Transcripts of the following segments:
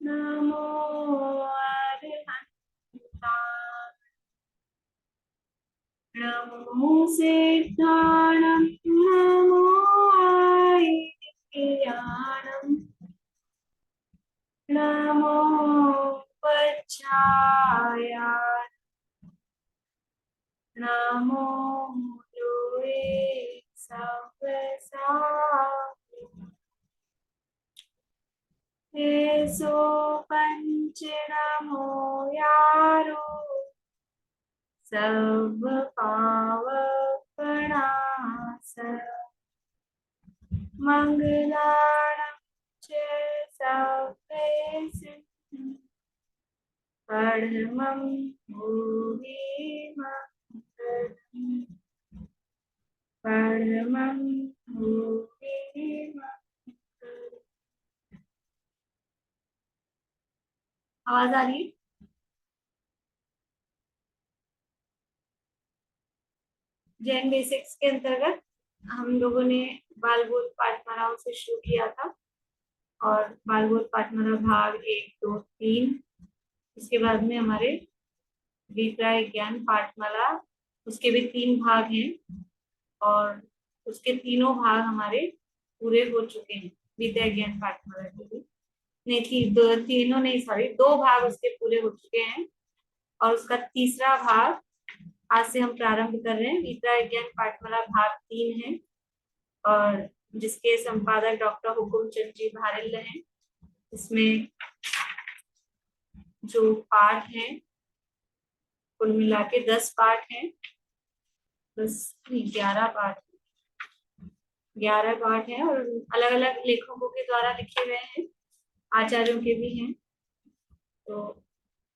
नमो अरहन्ताय, नमो सिद्धाणं, नमो आयतियाणं, नमो पच्छायाय, नमो लोये सव्यसाय, तेसो पंच नमो यारो सब पावपणास, मंगलाणं च सव्येषु परमं भूरि मंगलम्, परमं भूरि मंगलम्। आवाज आ रही है? जैन बेसिक्स के अंतर्गत हम लोगों ने बालबोध पाठमालाओं से शुरू किया था, और बालबोध पाठमाला भाग 1, 2, 3, इसके बाद में हमारे अभिप्राय ज्ञान पाठमाला, उसके भी 3 भाग हैं, और उसके तीनों भाग हमारे पूरे हो चुके हैं। विद्या ज्ञान पाठमाला के भी नहीं थी, तीनों नहीं, सॉरी, 2 भाग उसके पूरे हो चुके हैं, और उसका तीसरा भाग आज से हम प्रारंभ कर रहे हैं। विद्या ज्ञान पाठमाला भाग 3 है, और जिसके संपादक डॉक्टर हुकुमचंद जी भारिल हैं। इसमें जो पाठ हैं कुल मिला के 10 पाठ हैं, बस 11 पाठ, 11 पाठ हैं, और अलग अलग लेखकों के द्वारा लिखे गए हैं, आचार्यों के भी हैं। तो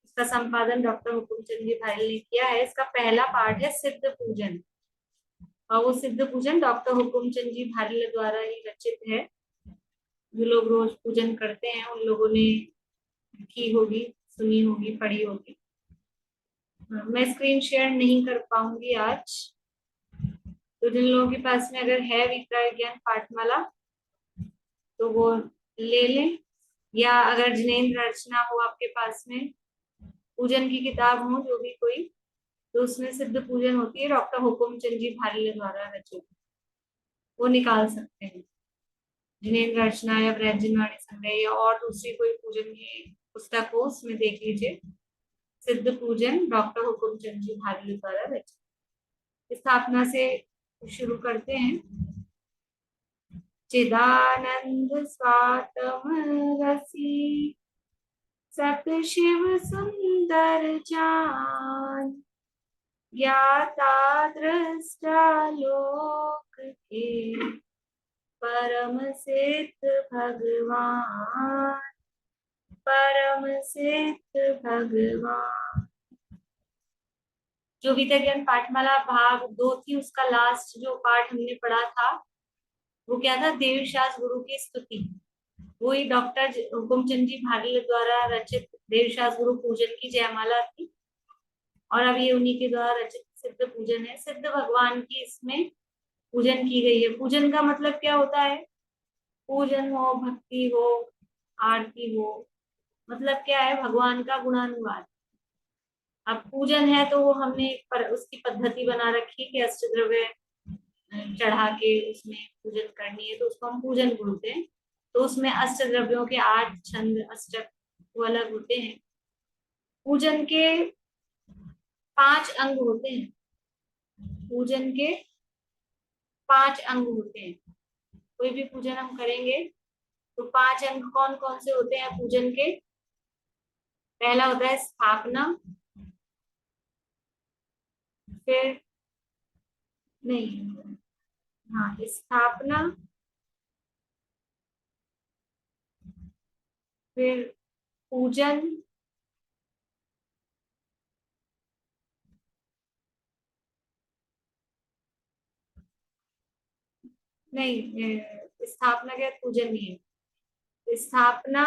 इसका संपादन डॉक्टर हुकुमचंद जी भारिल ने किया है। इसका पहला पाठ है सिद्ध पूजन, और वो सिद्ध पूजन डॉक्टर हुकुमचंद जी भारिल द्वारा ही रचित है। जो लोग रोज पूजन करते हैं उन लोगों ने की होगी, सुनी होगी, पढ़ी होगी। मैं स्क्रीन शेयर नहीं कर पाऊंगी आज, तो जिन लोगों के पास में अगर है विद्या ज्ञान पाठमाला तो वो ले लें, या अगर जिनेंद्र रचना हो आपके पास में, पूजन की किताब हो जो भी कोई, तो उसमें सिद्ध पूजन होती है डॉक्टर हुकुमचंद जी भारिल द्वारा रचित, वो निकाल सकते हैं। जिनेंद्र रचना या ब्रजवाणी संग्रह या और दूसरी कोई पूजन की पुस्तक हो उसमें देख लीजिए, सिद्ध पूजन डॉक्टर हुकुमचंद जी भारिल द्वारा रचित। स्थापना से शुरू करते हैं। चिदानंद स्वातम रसी, सत शिव सुंदर जान, ज्ञाता दृष्टा लोक के, परम सिद्ध भगवान, परम सिद्ध भगवान। जो विद्या ज्ञान पाठमाला भाग 2 थी, उसका लास्ट जो पाठ हमने पढ़ा था वो क्या था? देवशास गुरु की स्तुति। वही डॉक्टर हुकुमचंद जी भारिल द्वारा रचित देवशास गुरु पूजन की जयमाला थी, और अब ये उन्हीं के द्वारा रचित सिद्ध पूजन है। सिद्ध भगवान की इसमें पूजन की गई है। पूजन का मतलब क्या होता है? पूजन हो, भक्ति हो, आरती हो, मतलब क्या है? भगवान का गुणानुवाद। अब पूजन है तो वो हमने उसकी पद्धति बना रखी कि अष्ट द्रव्य चढ़ा के उसमें पूजन करनी है, तो उसको हम पूजन बोलते हैं। तो उसमें अष्ट द्रव्यों के 8 छंद अष्टक वो अलग होते हैं। पूजन के 5 अंग होते हैं। पूजन के 5 अंग होते हैं। कोई भी पूजन हम करेंगे तो 5 अंग कौन कौन से होते हैं पूजन के? पहला होता है स्थापना, फिर नहीं, हाँ, स्थापना, फिर पूजन, नहीं, स्थापना के बाद पूजन नहीं है। स्थापना,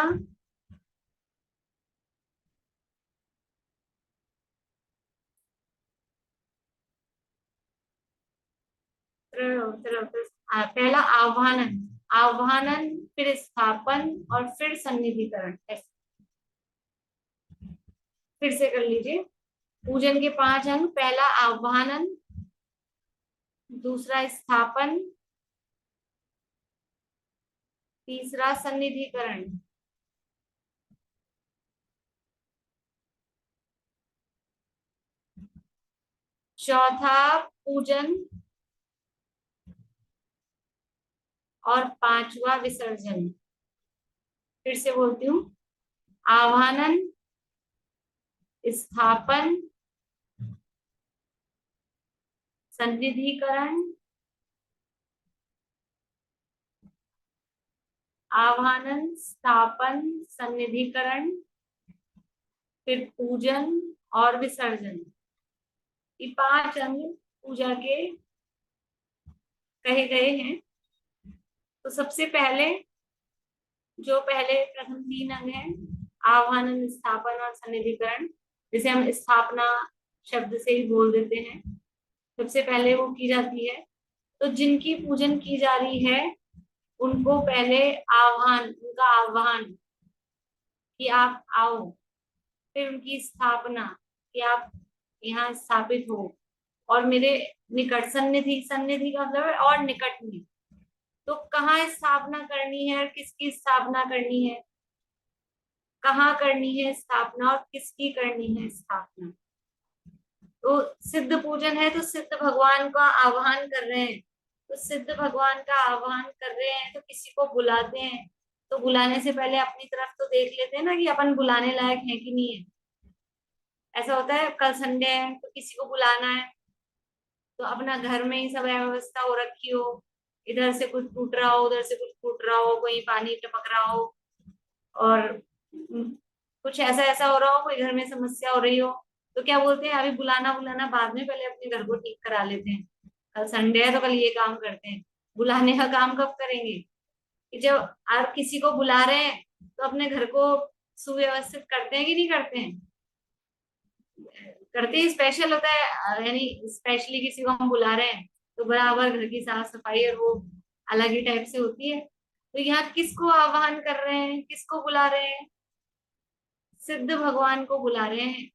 पहला आह्वानन, आह्वानन, फिर स्थापन, और फिर सन्निधिकरण। फिर से कर लीजिए। पूजन के 5 अंग, पहला आह्वानन, दूसरा स्थापन, तीसरा सन्निधिकरण, चौथा पूजन और पांचवा विसर्जन। फिर से बोलती हूँ, आह्वानन, स्थापन, सन्निधिकरण, आह्वानन, स्थापन, सन्निधिकरण, फिर पूजन और विसर्जन। ये 5 अंग पूजा के कहे गए हैं। तो सबसे पहले जो पहले प्रथम 3 अंग हैं, आह्वानन, स्थापन और सन्निधिकरण, जिसे हम स्थापना शब्द से ही बोल देते हैं, सबसे पहले वो की जाती है। तो जिनकी पूजन की जा रही है उनको पहले उनका आह्वान कि आप आओ, फिर उनकी स्थापना कि आप यहाँ स्थापित हो, और मेरे निकट, सन्निधि, सन्निधि का मतलब है और निकट में। तो कहाँ स्थापना करनी है और किसकी स्थापना करनी है, कहाँ करनी है स्थापना और किसकी करनी है स्थापना। तो सिद्ध पूजन है तो सिद्ध भगवान का आह्वान कर रहे हैं। तो सिद्ध भगवान का आह्वान कर रहे हैं तो किसी को बुलाते हैं, तो बुलाने से पहले अपनी तरफ तो देख लेते हैं ना कि अपन बुलाने लायक है कि नहीं है। ऐसा होता है, कल संडे है तो किसी को बुलाना है, तो अपना घर में ही सब व्यवस्था हो रखी हो, इधर से कुछ टूट रहा हो, उधर से कुछ फूट रहा हो, कोई पानी टपक रहा हो, और कुछ ऐसा ऐसा हो रहा हो, कोई घर में समस्या हो रही हो, तो क्या बोलते हैं, अभी बुलाना बुलाना बाद में, पहले अपने घर को ठीक करा लेते हैं। कल संडे है तो कल ये काम करते हैं। बुलाने का काम कब करेंगे, कि जब आप किसी को बुला रहे हैं तो अपने घर को सुव्यवस्थित करते हैं कि नहीं करते हैं। करते ही स्पेशल होता है, यानी स्पेशली किसी को हम बुला रहे हैं तो बराबर घर की साफ सफाई और वो अलग ही टाइप से होती है। तो यहाँ किसको आह्वान कर रहे हैं, किसको बुला रहे हैं, सिद्ध भगवान को बुला रहे हैं।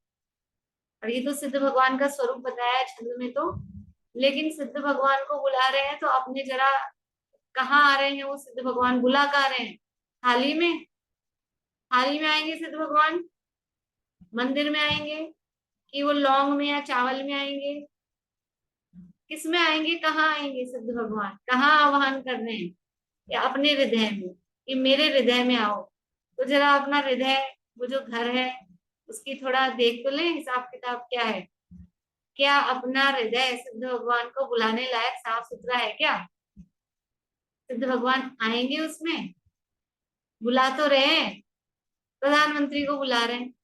और ये तो सिद्ध भगवान का स्वरूप बताया है छंद में तो, लेकिन सिद्ध भगवान को बुला रहे हैं तो अपने जरा कहाँ आ रहे हैं वो सिद्ध भगवान, बुला कहाँ रहे हैं, थाली में, थाली में आएंगे सिद्ध भगवान, मंदिर में आएंगे, कि वो लौंग में या चावल में आएंगे, किस में आएंगे, कहाँ आएंगे सिद्ध भगवान, कहाँ आह्वान कर रहे हैं, या अपने हृदय में, कि मेरे हृदय में आओ। तो जरा अपना हृदय, वो जो घर है उसकी थोड़ा देख तो ले हिसाब किताब क्या है, क्या अपना हृदय सिद्ध भगवान को बुलाने लायक साफ सुथरा है क्या, सिद्ध भगवान आएंगे उसमें, बुला तो रहे हैं, प्रधानमंत्री को बुला रहे हैं,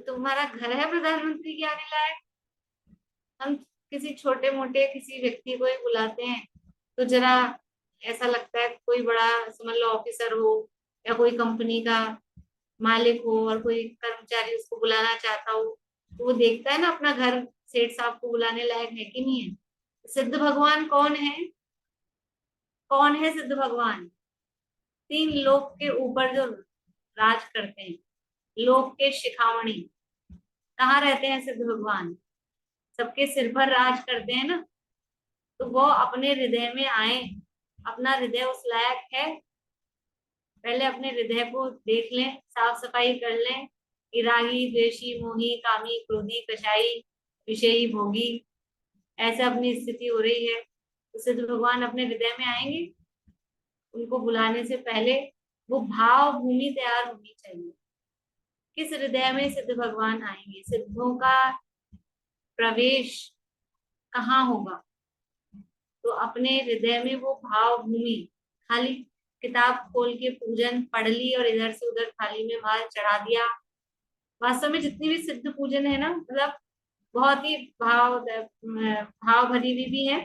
तुम्हारा घर है प्रधानमंत्री के आने लायक। हम किसी छोटे मोटे किसी व्यक्ति को ही बुलाते हैं तो जरा ऐसा लगता है कोई बड़ा समझ लो ऑफिसर हो या कोई कंपनी का मालिक हो और कोई कर्मचारी उसको बुलाना चाहता हो, तो वो देखता है ना अपना घर सेठ साहब को बुलाने लायक है कि नहीं है। सिद्ध भगवान कौन है, कौन है सिद्ध भगवान, 3 लोक के ऊपर जो राज करते हैं, लोक के शिखामणि, कहाँ रहते हैं सिद्ध भगवान, सबके सिर पर राज करते हैं ना। तो वो अपने हृदय में आए, अपना हृदय उस लायक है, पहले अपने हृदय को देख लें, साफ सफाई कर लें, कि रागी द्वेषी मोही कामी क्रोधी कषाई विषयी भोगी, ऐसे अपनी स्थिति हो रही है। तो सिद्ध भगवान अपने हृदय में आएंगे, उनको बुलाने से पहले वो भाव भूमि तैयार होनी चाहिए, किस हृदय में सिद्ध भगवान आएंगे, सिद्धों का प्रवेश कहाँ होगा, तो अपने हृदय में वो भाव भूमि, खाली किताब खोल के पूजन पढ़ ली और इधर से उधर थाली में माल चढ़ा दिया। वास्तव में जितनी भी सिद्ध पूजन है ना, मतलब बहुत ही भाव भरी हुई भी है,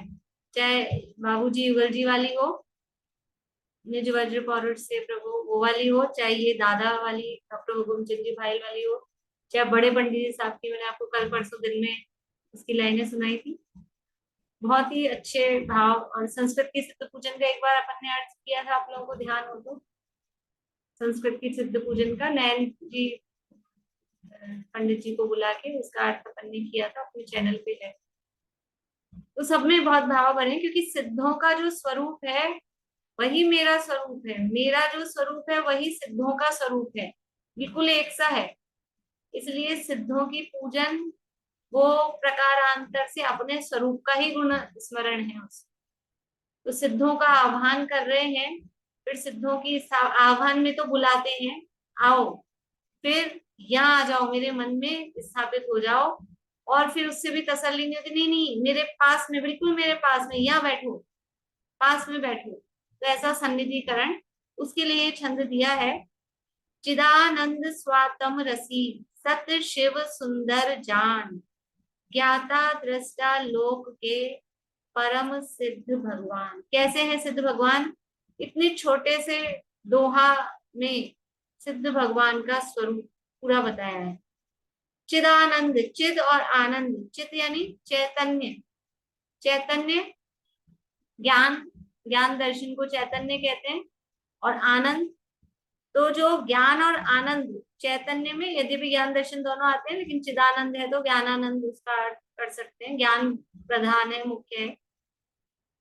चाहे बाबूजी युगल जी वाली हो, निज वज्र पौरुष से प्रभु वो वाली हो, चाहे ये दादा वाली डॉक्टर हुकुम चंद जी भाई वाली हो, चाहे बड़े पंडित जी साहब की, मैंने आपको कल परसों दिन में उसकी लाइनें सुनाई थी, बहुत ही अच्छे भाव। और संस्कृत की सिद्ध पूजन का एक बार अपन ने अर्थ किया था, आप लोगों को ध्यान हो तो, संस्कृत की सिद्ध पूजन का नयन जी पंडित जी को बुला के उसका अर्थ अपन ने किया था, अपने चैनल पे है। तो सब में बहुत भाव भरे, क्योंकि सिद्धों का जो स्वरूप है वही मेरा स्वरूप है, मेरा जो स्वरूप है वही सिद्धों का स्वरूप है, बिल्कुल एक सा है। इसलिए सिद्धों की पूजन वो प्रकारांतर से अपने स्वरूप का ही गुण स्मरण है उसको। तो सिद्धों का आह्वान कर रहे हैं, फिर सिद्धों की आह्वान में तो बुलाते हैं, आओ फिर यहाँ आ जाओ, मेरे मन में स्थापित हो जाओ। और फिर उससे भी तसल्ली नहीं होती, नहीं नहीं मेरे पास में, बिल्कुल मेरे पास में, यहाँ बैठो, पास में बैठो। तो ऐसा सन्निधिकरण, उसके लिए छंद दिया है। चिदानंद स्वातम रसी सत शिव सुंदर जान, ज्ञाता दृष्टा लोक के परम सिद्ध भगवान। कैसे हैं सिद्ध भगवान? इतने छोटे से दोहा में सिद्ध भगवान का स्वरूप पूरा बताया है। चिदानंद, चिद और आनंद, चित यानी चैतन्य, चैतन्य ज्ञान, ज्ञान दर्शन को चैतन्य कहते हैं। और आनंद, तो जो ज्ञान और आनंद, चैतन्य में यदि भी ज्ञान दर्शन दोनों आते हैं, लेकिन चिदानंद है तो ज्ञानानंद उसका अर्थ कर सकते हैं, ज्ञान प्रधान है, मुख्य है।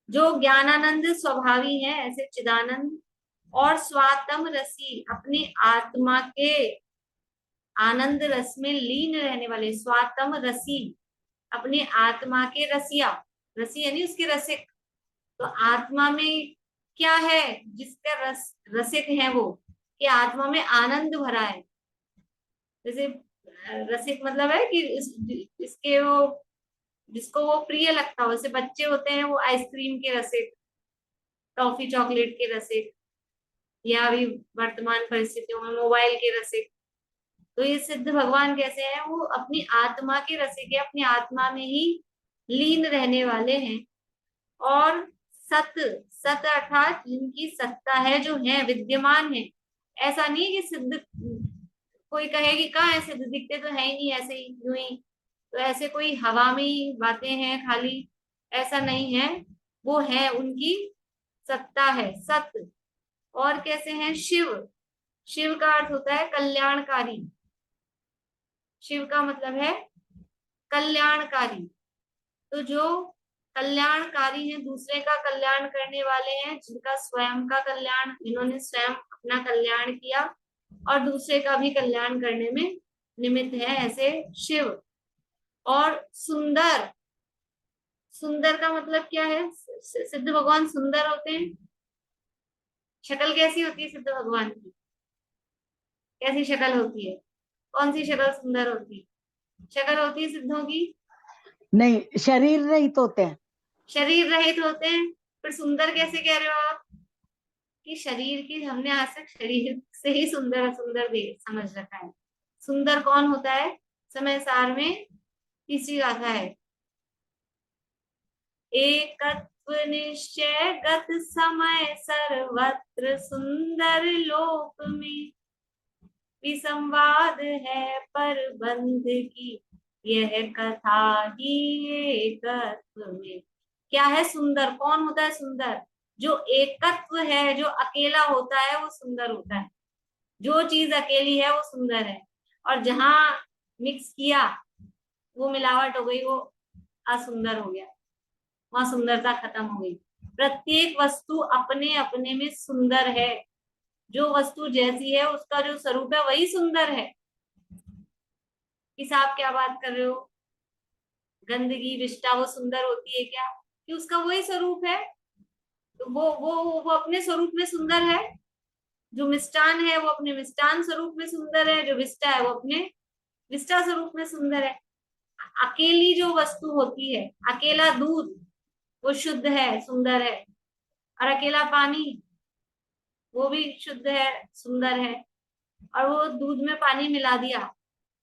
जो ज्ञानानंद स्वभावी है, ऐसे चिदानंद। और स्वातम रसी, अपनी आत्मा के आनंद रस में लीन रहने वाले, स्वातम रसी, अपनी आत्मा के रसिया, रसी यानी उसके रसिक। तो आत्मा में क्या है जिसका रसिक है वो, कि आत्मा में आनंद भरा है। जैसे रसिक मतलब है कि इसके वो, जिसको वो प्रिय लगता हो। जैसे बच्चे होते हैं वो आइसक्रीम के रसिक, टॉफी चॉकलेट के रसिक, या अभी वर्तमान परिस्थितियों में मोबाइल के रसिक। तो ये सिद्ध भगवान कैसे हैं? वो अपनी आत्मा के रसिक है, अपनी आत्मा में ही लीन रहने वाले हैं। और सत, सत अर्थात जिनकी सत्ता है, जो है विद्यमान है। ऐसा नहीं है कि सिद्ध कोई कहे कि कहाँ है सिद्ध, दिखते तो है ही नहीं, ऐसे ही यूं ही, तो ऐसे कोई हवा में ही बातें हैं खाली, ऐसा नहीं है। वो है, उनकी सत्ता है, सत्य। और कैसे हैं? शिव, शिव का अर्थ होता है कल्याणकारी। शिव का मतलब है कल्याणकारी। तो जो कल्याणकारी हैं, दूसरे का कल्याण करने वाले हैं, जिनका स्वयं का कल्याण, जिन्होंने स्वयं अपना कल्याण किया और दूसरे का भी कल्याण करने में निमित्त है, ऐसे शिव। और सुंदर, सुंदर का मतलब क्या है? सिद्ध भगवान सुंदर होते हैं। शक्ल कैसी होती है सिद्ध भगवान की? कैसी शक्ल होती है? कौन सी शक्ल सुंदर होती है? शक्ल होती है सिद्धों की नहीं, शरीर रहित होते हैं। शरीर रहित होते हैं, फिर सुंदर कैसे कह रहे हो आप? कि शरीर की, हमने आज तक शरीर से ही सुंदर सुंदर भी समझ रखा है। सुंदर कौन होता है? समय सार में तीसरी गाथा है, एकत्व निश्चय गत समय सर्वत्र सुंदर लोक में, विसंवाद है पर बंध की यह कथा ही एकत्व में। क्या है सुंदर? कौन होता है सुंदर? जो एकत्व है, जो अकेला होता है वो सुंदर होता है। जो चीज अकेली है वो सुंदर है, और जहां मिक्स किया, वो मिलावट हो गई, वो असुंदर हो गया, वहां सुंदरता खत्म हो गई। प्रत्येक वस्तु अपने अपने में सुंदर है। जो वस्तु जैसी है उसका जो स्वरूप है वही सुंदर है। किस, आप क्या बात कर रहे हो? गंदगी विष्टा वो सुंदर होती है क्या? कि उसका वही स्वरूप है, तो वो अपने स्वरूप में सुंदर है। जो मिष्टान है वो अपने मिष्टान स्वरूप में सुंदर है, जो विष्टा है वो अपने विष्टा स्वरूप में सुंदर है। अकेली जो वस्तु होती है, अकेला दूध वो शुद्ध है, सुंदर है, और अकेला पानी वो भी शुद्ध है, सुंदर है। और वो दूध में पानी मिला दिया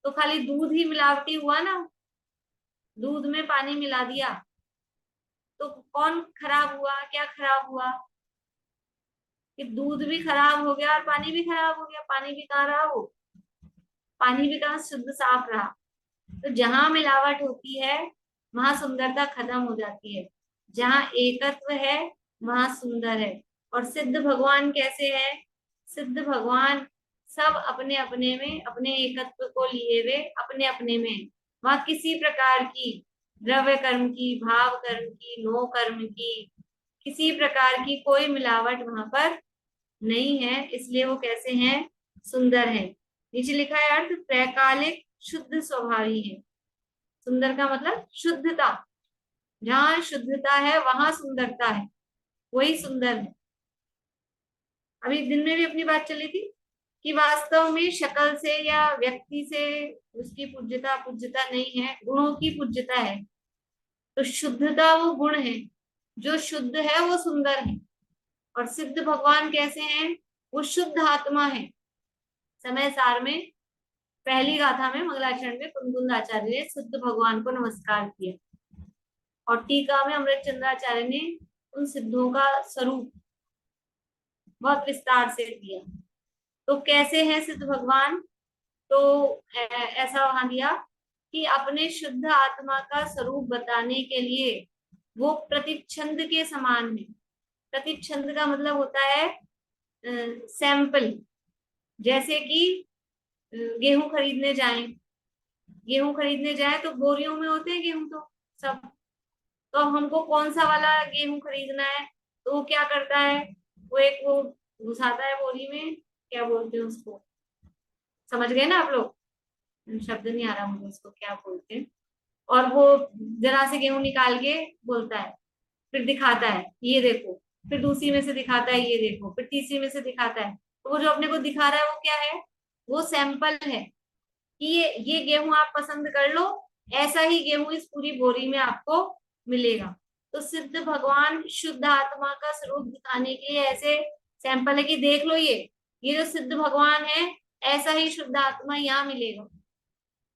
तो खाली दूध ही मिलावटी हुआ ना, दूध में पानी मिला दिया तो कौन खराब हुआ? क्या खराब हुआ? कि दूध भी खराब हो गया और पानी भी खराब हो गया। पानी भी कहाँ रहा? वो पानी भी कहाँ शुद्ध साफ रहा? तो जहां मिलावट होती है वहां सुंदरता खत्म हो जाती है, जहां एकत्व है वहां सुंदर है। और सिद्ध भगवान कैसे है? सिद्ध भगवान सब अपने अपने में, अपने एकत्व को लिए हुए अपने अपने में है। वहां किसी प्रकार की द्रव्य कर्म की, भाव कर्म की, नो कर्म की, किसी प्रकार की कोई मिलावट वहां पर नहीं है, इसलिए वो कैसे हैं, सुंदर है। नीचे लिखा है अर्थ त्रैकालिक शुद्ध स्वभावी है। सुंदर का मतलब शुद्धता, जहां शुद्धता है वहां सुंदरता है, वही सुंदर है। अभी दिन में भी अपनी बात चली थी कि वास्तव में शक्ल से या व्यक्ति से उसकी पूज्यता पूज्यता नहीं है, गुणों की पूज्यता है। तो शुद्धता वो गुण है, जो शुद्ध है वो सुंदर है। और सिद्ध भगवान कैसे हैं, वो शुद्ध आत्मा है। समय सार में पहली गाथा में मंगलाचरण में कुंदुंद आचार्य ने शुद्ध भगवान को नमस्कार किया, और टीका में अमृत चंद्राचार्य ने उन सिद्धों का स्वरूप बहुत विस्तार से दिया। तो कैसे हैं सिद्ध भगवान, तो ऐसा वहां दिया कि अपने शुद्ध आत्मा का स्वरूप बताने के लिए वो प्रतिच्छंद के समान है। प्रतिच्छंद का मतलब होता है सैंपल। जैसे कि गेहूं खरीदने जाएं, गेहूं खरीदने जाए तो बोरियों में होते हैं गेहूं तो सब। तो हमको कौन सा वाला गेहूं खरीदना है, तो वो क्या करता है, वो एक वो घुसाता है बोरी में, क्या बोलते हैं उसको, समझ गए ना आप लोग, शब्द नहीं आ रहा मुझे उसको क्या बोलते हैं। और वो जरा से गेहूं निकाल के बोलता है, फिर दिखाता है ये देखो, फिर दूसरी में से दिखाता है ये देखो, फिर तीसरी में से दिखाता है। तो वो जो अपने को दिखा रहा है वो क्या है, वो सैंपल है कि ये गेहूं आप पसंद कर लो, ऐसा ही गेहूं इस पूरी बोरी में आपको मिलेगा। तो सिद्ध भगवान शुद्ध आत्मा का स्वरूप दिखाने के लिए ऐसे सैंपल है कि देख लो, ये जो सिद्ध भगवान है, ऐसा ही शुद्ध आत्मा यहाँ मिलेगा।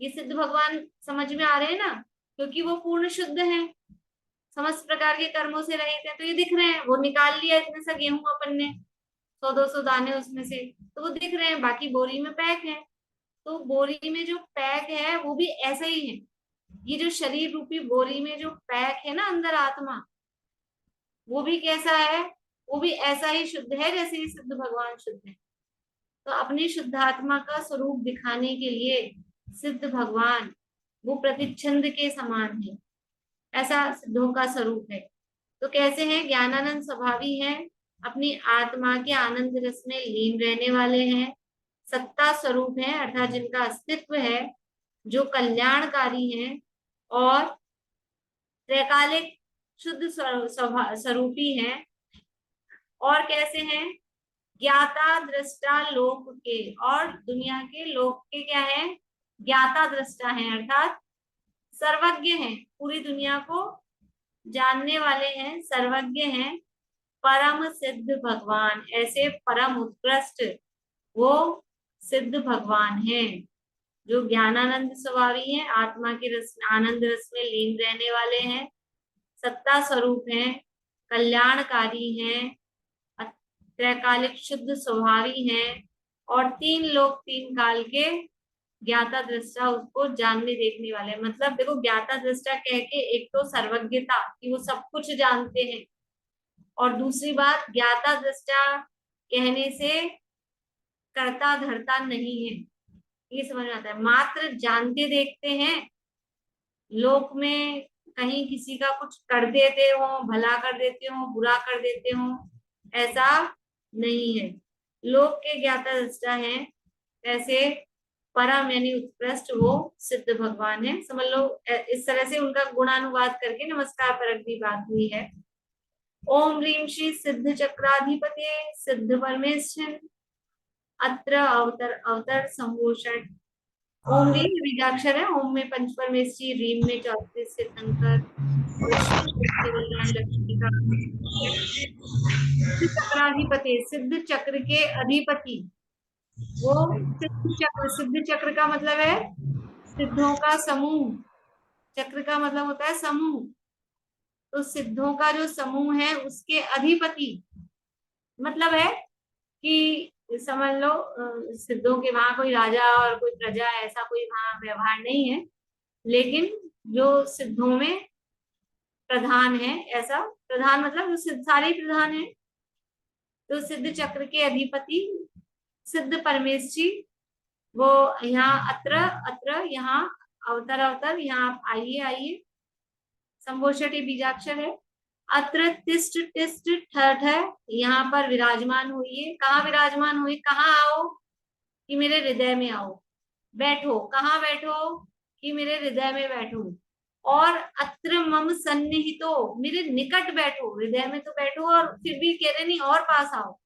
ये सिद्ध भगवान समझ में आ रहे हैं ना, क्योंकि वो पूर्ण शुद्ध है, समस्त प्रकार के कर्मों से रहित है। तो ये दिख रहे हैं, वो निकाल लिया इतने सा गेहूं अपन ने, 100-200 दाने उसमें से, तो वो दिख रहे हैं, बाकी बोरी में पैक है। तो बोरी में जो पैक है वो भी ऐसा ही है। ये जो शरीर रूपी बोरी में जो पैक है ना अंदर आत्मा, वो भी कैसा है, वो भी ऐसा ही शुद्ध है जैसे ही सिद्ध भगवान शुद्ध है। तो अपनी शुद्धात्मा का स्वरूप दिखाने के लिए सिद्ध भगवान वो प्रतिच्छंद के समान है, ऐसा सिद्धों का स्वरूप है। तो कैसे हैं, ज्ञानानंद स्वभावी हैं, अपनी आत्मा के आनंद रस में लीन रहने वाले हैं, सत्ता स्वरूप है अर्थात जिनका अस्तित्व है, जो कल्याणकारी हैं, और त्रैकालिक शुद्ध स्वरूपी हैं। और कैसे हैं, ज्ञाता दृष्टा लोक के, और दुनिया के लोक के क्या है, ज्ञाता दृष्टा हैं, अर्थात सर्वज्ञ हैं, पूरी दुनिया को जानने वाले हैं, सर्वज्ञ हैं। परम सिद्ध भगवान, ऐसे परम उत्कृष्ट वो सिद्ध भगवान हैं, जो ज्ञानानंद स्वभावी हैं, आत्मा के रस आनंद रस में लीन रहने वाले हैं, सत्ता स्वरूप हैं, कल्याणकारी हैं, त्रैकालिक शुद्ध स्वभावी हैं, और तीन लोक तीन काल के ज्ञाता दृष्टा, उसको जानने देखने वाले। मतलब देखो, ज्ञाता दृष्टा कह के एक तो सर्वज्ञता कि वो सब कुछ जानते हैं, और दूसरी बात ज्ञाता दृष्टा कहने से कर्ता धर्ता नहीं है, ये समझ में आता है। मात्र जानते देखते हैं, लोक में कहीं किसी का कुछ कर देते हो, भला कर देते हो, बुरा कर देते हो, ऐसा नहीं है। लोक के ज्ञाता दृष्टा है, ऐसे परम यानी उत्कृष्ट वो सिद्ध भगवान है, समझ लो। इस तरह से उनका गुणानुवाद करके नमस्कार परक भी बात हुई है। ओम ह्रीम श्री सिद्ध चक्राधिपति सिद्ध परमेश्वर अत्र अवतर अवतर संभूषण। ओम रीम बीजाक्षर है, ओम में पंच परमेश्वरी, रीम में 34 तीर्थंकर, लक्ष्मी का चक्राधिपति, सिद्ध चक्र के अधिपति वो सिद्ध चक्र। सिद्ध चक्र का मतलब है सिद्धों का समूह, चक्र का मतलब होता है समूह। तो सिद्धों का जो समूह है उसके अधिपति, मतलब है कि समझ लो सिद्धों के वहां कोई राजा और कोई प्रजा ऐसा कोई वहां व्यवहार नहीं है, लेकिन जो सिद्धों में प्रधान है, ऐसा प्रधान मतलब जो सिद्ध सारे ही प्रधान है। तो सिद्ध चक्र के अधिपति सिद्ध परमेष्ठी, वो यहाँ अत्र अत्र, यहाँ अवतर अवतर, यहाँ आप आइए आइए, संभोषटी बीजाक्षर है। अत्र तिष्ठ तिष्ठ ठठ है, यहाँ पर विराजमान हुई। कहाँ विराजमान हुई, कहाँ आओ, कि मेरे हृदय में आओ। बैठो, कहाँ बैठो, कि मेरे हृदय में बैठो। और अत्र मम सन्निहितो, मेरे निकट बैठो। हृदय में तो बैठो और फिर भी कह रहे नहीं और पास आओ।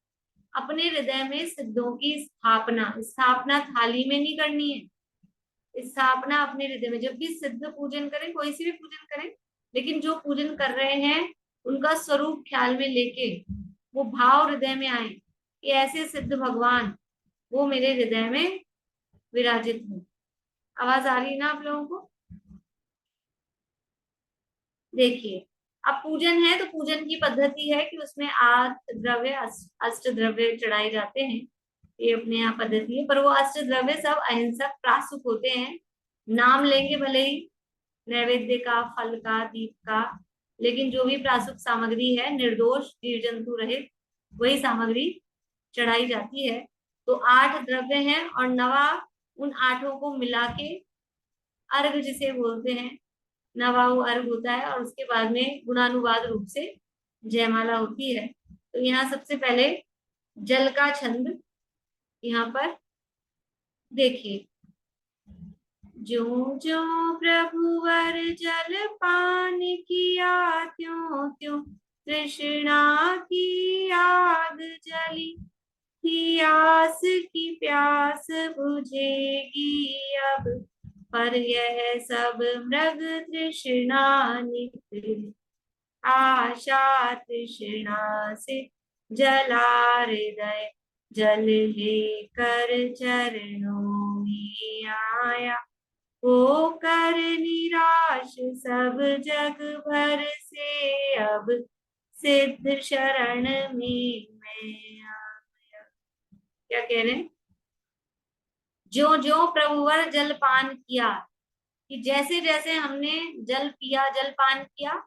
अपने हृदय में सिद्धों की स्थापना, स्थापना थाली में नहीं करनी है, स्थापना अपने हृदय में। जब भी सिद्ध पूजन करें, कोई सी भी पूजन करें, लेकिन जो पूजन कर रहे हैं उनका स्वरूप ख्याल में लेके वो भाव हृदय में आए कि ऐसे सिद्ध भगवान वो मेरे हृदय में विराजित हो। आवाज आ रही है ना आप लोगों को? देखिए, अब पूजन है तो पूजन की पद्धति है कि उसमें आठ द्रव्य, अष्ट द्रव्य चढ़ाए जाते हैं। ये अपने यहाँ पद्धति है, पर वो अष्ट द्रव्य सब अहिंसक प्रासुक होते हैं। नाम लेंगे भले ही नैवेद्य का, फल का, दीप का, लेकिन जो भी प्रासुक सामग्री है निर्दोष जीव जंतु रहित वही सामग्री चढ़ाई जाती है। तो आठ द्रव्य हैं और नवा उन आठों को मिला के अर्घ जिसे बोलते हैं, नवाऊ अर्घ होता है और उसके बाद में गुणानुवाद रूप से जयमाला होती है। तो यहाँ सबसे पहले जल का छंद, यहाँ पर देखिए, ज्यों ज्यों प्रभुवर जल पान किया, त्यों त्यों तृष्णा की आग जली, थी आस की प्यास बुझेगी अब, पर यह सब मृग तृष्णा निकली, आशा तृष्णा से जला हृदय, जल लेकर चरणों में आया, होकर निराश सब जग भर से, अब सिद्ध शरण में मैं आया। क्या कह रहे हैं? जो जो प्रभुवर जल पान किया, कि जैसे जैसे हमने जल पिया, जल पान किया,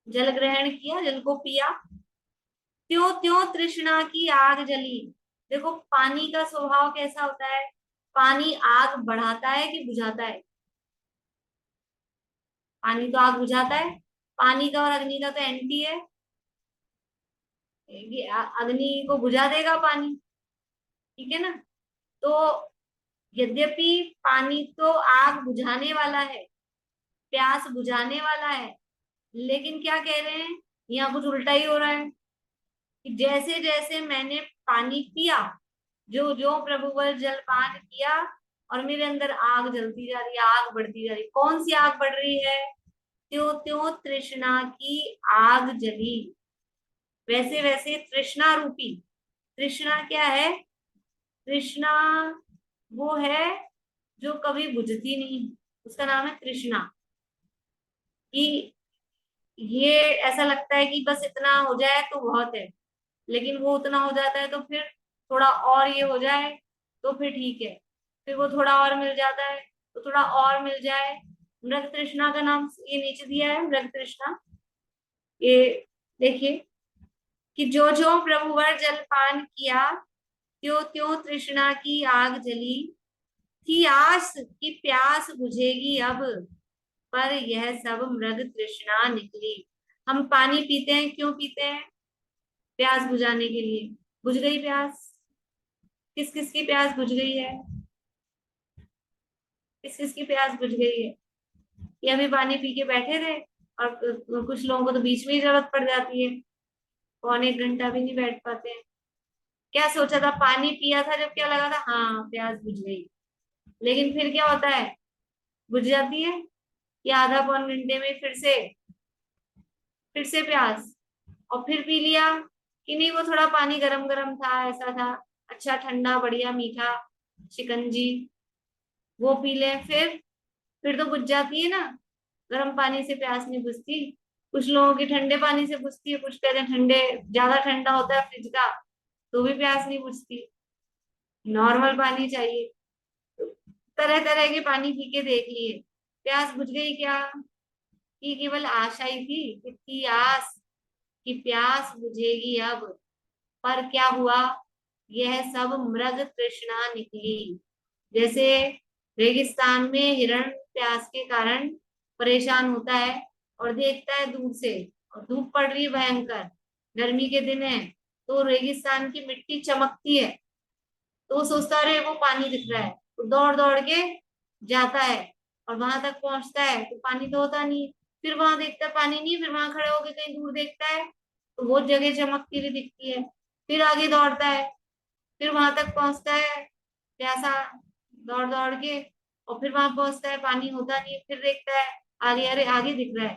जल ग्रहण किया, जल को पिया, त्यों त्यों तृष्णा की आग जली। देखो पानी का स्वभाव कैसा होता है, पानी आग बढ़ाता है कि बुझाता है? पानी तो आग बुझाता है। पानी का और अग्नि का तो एंटी है, ये अग्नि को बुझा देगा पानी, ठीक है ना? तो यद्यपि पानी तो आग बुझाने वाला है, प्यास बुझाने वाला है, लेकिन क्या कह रहे हैं, यहाँ कुछ उल्टा ही हो रहा है कि जैसे जैसे मैंने पानी पिया, जो जो प्रभुवर जल पान किया, और मेरे अंदर आग जलती जा रही है, आग बढ़ती जा रही है। कौन सी आग बढ़ रही है? त्यों त्यों तृष्णा की आग जली। वैसे वैसे तृष्णा रूपी, तृष्णा क्या है? तृष्णा वो है जो कभी बुझती नहीं, उसका नाम है तृष्णा। कि ये ऐसा लगता है कि बस इतना हो जाए तो बहुत है, लेकिन वो उतना हो जाता है तो फिर थोड़ा और ये हो जाए तो फिर ठीक है, फिर वो थोड़ा और मिल जाता है तो थोड़ा और मिल जाए। मृग तृष्णा का नाम ये नीचे दिया है, मृग तृष्णा। ये देखिए कि जो जो प्रभुवर जल पान किया, त्यों त्यों तृष्णा की आग जली, थी आस की प्यास बुझेगी अब, पर यह सब मृग तृष्णा निकली। हम पानी पीते हैं, क्यों पीते हैं? प्यास बुझाने के लिए। बुझ गई प्यास? किस किस की प्यास बुझ गई है? किस किस की प्यास बुझ गई है? ये अभी पानी पी के बैठे थे और कुछ लोगों को तो बीच में ही जरूरत पड़ जाती है, पौन एक घंटा भी नहीं बैठ पाते हैं। क्या सोचा था, पानी पिया था जब क्या लगा था, हाँ प्यास बुझ गई, लेकिन फिर क्या होता है, बुझ जाती है कि आधा पौन घंटे में फिर से प्यास, और फिर पी लिया कि नहीं, वो थोड़ा पानी गरम गरम था, ऐसा था, अच्छा ठंडा बढ़िया मीठा शिकंजी, वो पी ले, फिर तो बुझ जाती है ना। गर्म पानी से प्यास नहीं बुझती, कुछ लोगों की ठंडे पानी से बुझती है, कुछ कहते हैं ठंडे, ज्यादा ठंडा होता है फ्रिज का तो भी प्यास नहीं बुझती, नॉर्मल पानी चाहिए। तो तरह तरह के पानी पी के देख लिए, प्यास बुझ गई क्या? कि केवल आशा ही थी, इतनी आस कि प्यास बुझेगी अब, पर क्या हुआ? यह सब मृग तृष्णा निकली। जैसे रेगिस्तान में हिरण प्यास के कारण परेशान होता है और देखता है दूर से, और धूप पड़ रही है भयंकर, गर्मी के दिन है, तो रेगिस्तान की मिट्टी चमकती है, तो वो सोचता है अरे वो पानी दिख रहा है, तो दौड़ दौड़ के जाता है और वहां तक पहुंचता है तो पानी तो होता नहीं। फिर वहां देखता है पानी नहीं, फिर वहां खड़े होकर कहीं दूर देखता है तो वो जगह चमकती हुई दिखती है। फिर आगे दौड़ता है, फिर वहां तक पहुंचता है प्यासा, दौड़ दौड़ के, और फिर वहां पहुंचता है पानी होता नहीं, फिर देखता है आगे, अरे आगे दिख रहा है,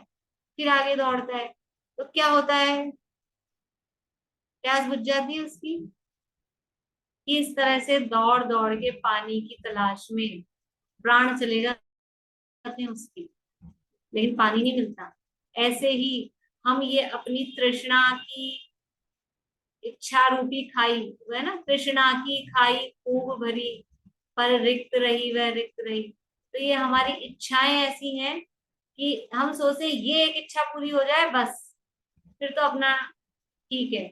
फिर आगे दौड़ता है, तो क्या होता है, प्यास बुझ जाती है उसकी। कि इस तरह से दौड़ दौड़ के पानी की तलाश में प्राण चले जाते हैं उसके, लेकिन पानी नहीं मिलता। ऐसे ही हम ये अपनी तृष्णा की इच्छा रूपी खाई, वो है ना, तृष्णा की खाई खूब भरी, पर रिक्त रही वह रिक्त रही। तो ये हमारी इच्छाएं ऐसी हैं कि हम सोचते हैं ये एक इच्छा पूरी हो जाए बस, फिर तो अपना ठीक है।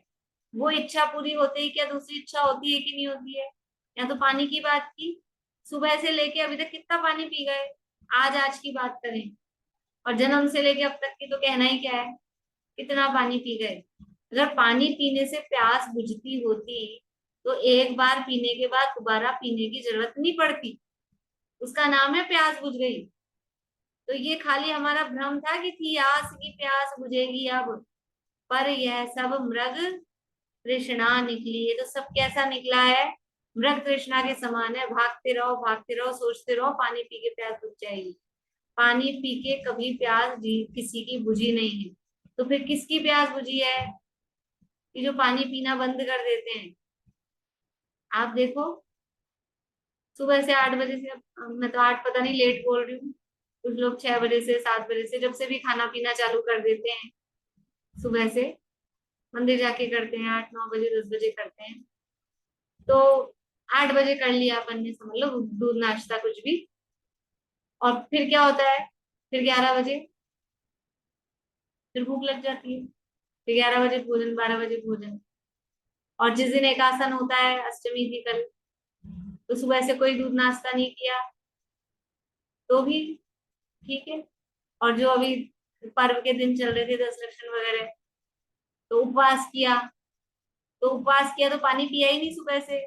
वो इच्छा पूरी होते ही क्या दूसरी इच्छा होती है कि नहीं होती है। या तो पानी की बात की, सुबह से लेके अभी तक कितना पानी पी गए, आज आज की बात करें, और जन्म से लेके अब तक की तो कहना ही क्या है, कितना पानी पी गए। अगर पानी पीने से प्यास बुझती होती तो एक बार पीने के बाद दोबारा पीने की जरूरत नहीं पड़ती, उसका नाम है प्यास बुझ गई। तो ये खाली हमारा भ्रम था कि थी आस की प्यास बुझेगी अब, पर यह सब मृग तृष्णा निकली। ये तो सब कैसा निकला है, मृग तृष्णा के समान है, भागते रहो सोचते रहो पानी पी के प्यास बुझ जाएगी। पानी पी के कभी प्यास किसी की बुझी नहीं है। तो फिर किसकी प्यास बुझी है, कि जो पानी पीना बंद कर देते हैं। आप देखो, सुबह से 8 बजे से, मैं तो 8 पता नहीं लेट बोल रही हूँ, कुछ लोग 6 बजे से 7 बजे से जब से भी खाना पीना चालू कर देते हैं, सुबह से मंदिर जाके करते हैं, 8 9 बजे 10 बजे करते हैं, तो 8 बजे कर लिया अपन ने, समझ लो दूध नाश्ता कुछ भी, और फिर क्या होता है, फिर 11 बजे फिर भूख लग जाती है, फिर 11 बजे भोजन, 12 बजे भोजन। और जिस दिन एकादशन होता है, अष्टमी थी कल, तो सुबह से कोई दूध नाश्ता नहीं किया तो भी ठीक है। और जो अभी पर्व के दिन चल रहे थे, 10 लक्षण वगैरह, तो उपवास किया, तो उपवास किया तो पानी पिया ही नहीं सुबह से।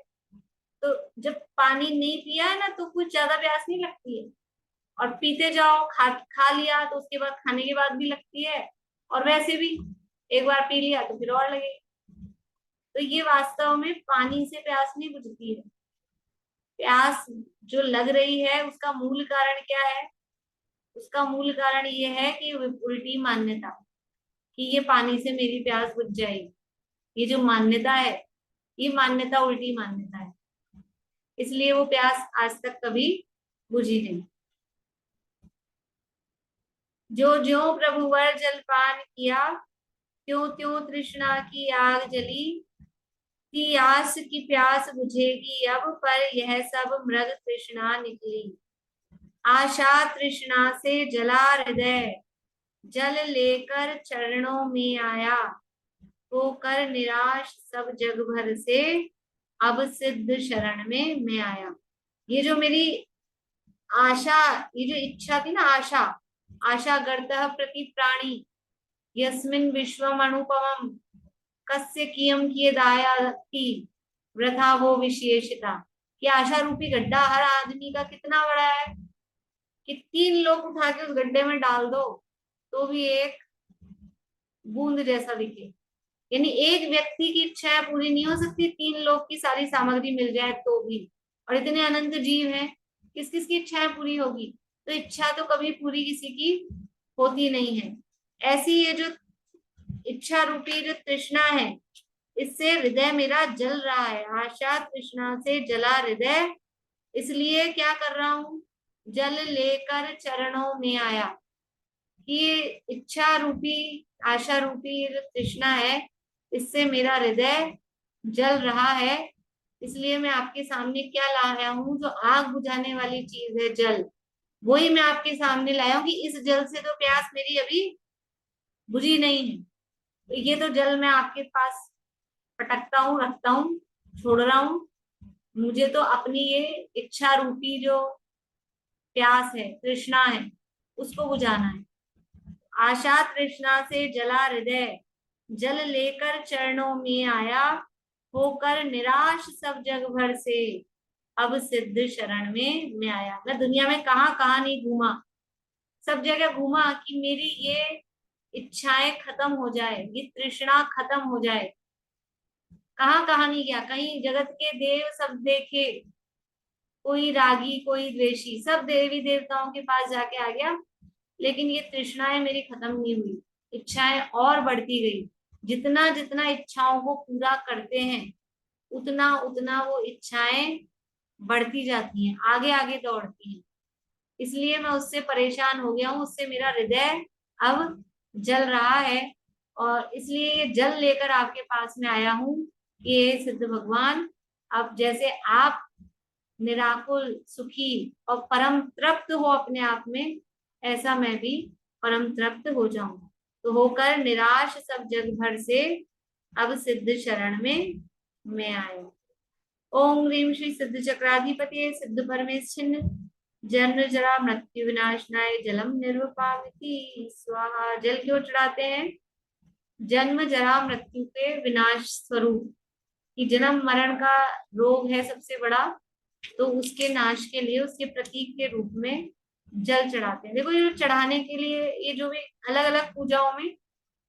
तो जब पानी नहीं पिया है ना तो कुछ ज्यादा प्यास नहीं लगती है, और पीते जाओ, खा लिया तो उसके बाद खाने के बाद भी लगती है, और वैसे भी एक बार पी लिया तो फिर और लगेगी। तो ये वास्तव में पानी से प्यास नहीं बुझती है। प्यास जो लग रही है उसका मूल कारण क्या है, उसका मूल कारण ये है कि उल्टी मान्यता, कि ये पानी से मेरी प्यास बुझ जाएगी। ये जो मान्यता है, ये मान्यता उल्टी मान्यता है, इसलिए वो प्यास आज तक कभी बुझी नहीं। जो जो प्रभुवर जलपान किया, त्यों त्यों तृष्णा की आग जली। की आस की प्यास बुझेगी अब, पर यह सब मृग तृष्णा निकली। आशा तृष्णा से जला हृदय, जल लेकर चरणों में आया। होकर निराश सब जग भर से, अब सिद्ध शरण में मैं आया। ये जो मेरी आशा, ये जो इच्छा थी ना, आशा, आशा गर्तः प्रति प्राणी, यस्मिन विश्वम अनुपमम, कस्य कियम किए दायाति, वृथा वो विशेषता। कि आशा रूपी गड्ढा हर आदमी का कितना बड़ा है, कि 3 लोग उठा के उस गड्ढे में डाल दो तो भी एक बूंद जैसा दिखे। यानी एक व्यक्ति की इच्छाएं पूरी नहीं हो सकती, 3 लोग की सारी सामग्री मिल जाए तो भी, और इतने अनंत जीव हैं, किस किस की इच्छाएं पूरी होगी। तो इच्छा तो कभी पूरी किसी की होती नहीं है। ऐसी ये जो इच्छा रूपी जो तृष्णा है, इससे हृदय मेरा जल रहा है। आशा तृष्णा से जला हृदय, इसलिए क्या कर रहा हूं, जल लेकर चरणों में आया। कि इच्छा रूपी, आशा रूपी जो तृष्णा है, इससे मेरा हृदय जल रहा है, इसलिए मैं आपके सामने क्या लाया हूँ, जो आग बुझाने वाली चीज है जल, वही मैं आपके सामने लाया हूँ, कि इस जल से तो प्यास मेरी अभी बुझी नहीं है, तो ये तो जल मैं आपके पास पटकता हूँ, रखता हूँ, छोड़ रहा हूं। मुझे तो अपनी ये इच्छा रूपी जो प्यास है, तृष्णा है, उसको बुझाना है। आशा तृष्णा से जला हृदय, जल लेकर चरणों में आया, होकर निराश सब जग भर से, अब सिद्ध शरण में मैं आया। मैं दुनिया में कहाँ कहाँ नहीं घूमा, सब जगह घूमा कि मेरी ये इच्छाएं खत्म हो जाए, ये तृष्णा खत्म हो जाए। कहाँ कहाँ नहीं गया, कहीं जगत के देव सब देखे, कोई रागी कोई द्वेषी, सब देवी देवताओं के पास जाके आ गया, लेकिन ये तृष्णाएं मेरी खत्म नहीं हुई, इच्छाएं और बढ़ती गई। जितना जितना इच्छाओं को पूरा करते हैं, उतना उतना वो इच्छाएं बढ़ती जाती हैं, आगे आगे दौड़ती हैं। इसलिए मैं उससे परेशान हो गया हूँ, उससे मेरा हृदय अब जल रहा है, और इसलिए ये जल लेकर आपके पास में आया हूँ कि ये सिद्ध भगवान, अब जैसे आप निराकुल सुखी और परम तृप्त हो अपने आप में, ऐसा मैं भी परम तृप्त हो जाऊं। तो होकर निराश सब जग भर से, अब सिद्ध शरण में मैं आया। ओम ह्रीम श्री सिद्ध चक्राधिपति सिद्ध परमेश छिन्न, जन्म जरा मृत्यु विनाशनाय जलम निर्वपामिति स्वाहा। जल क्यों चढ़ाते हैं? जन्म जरा मृत्यु के विनाश स्वरूप, कि जन्म मरण का रोग है सबसे बड़ा, तो उसके नाश के लिए, उसके प्रतीक के रूप में जल चढ़ाते हैं। देखो ये चढ़ाने के लिए, ये जो भी अलग अलग पूजाओं में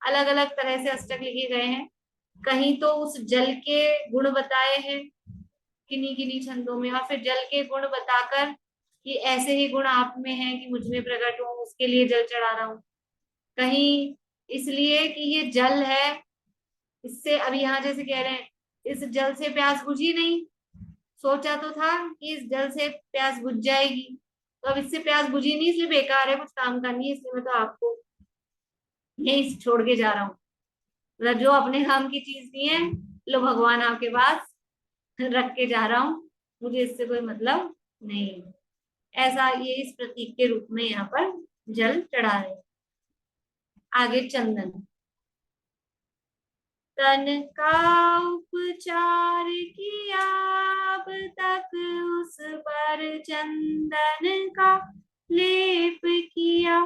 अलग अलग तरह से अष्टक लिखे गए हैं। कहीं तो उस जल के गुण बताए हैं किन्हीं किन्हीं छंदों में, और फिर जल के गुण बताकर कि ऐसे ही गुण आप में हैं कि मुझ में प्रकट हो, उसके लिए जल चढ़ा रहा हूं। कहीं इसलिए कि ये जल है, इससे अभी यहाँ जैसे कह रहे हैं, इस जल से प्यास बुझी नहीं, सोचा तो था कि इस जल से प्यास बुझ जाएगी, तो अब इससे प्यास बुझी नहीं, इसलिए बेकार है, कुछ काम का नहीं है, इसलिए मैं तो आपको यही छोड़ के जा रहा हूँ। मतलब जो अपने काम की चीज नहीं है, लो भगवान आपके पास रख के जा रहा हूँ, मुझे इससे कोई मतलब नहीं है। ऐसा ये इस प्रतीक के रूप में यहाँ पर जल चढ़ा रहे हैं। आगे चंदन, तन का उपचार किया अब तक, उस पर चंदन का लेप किया,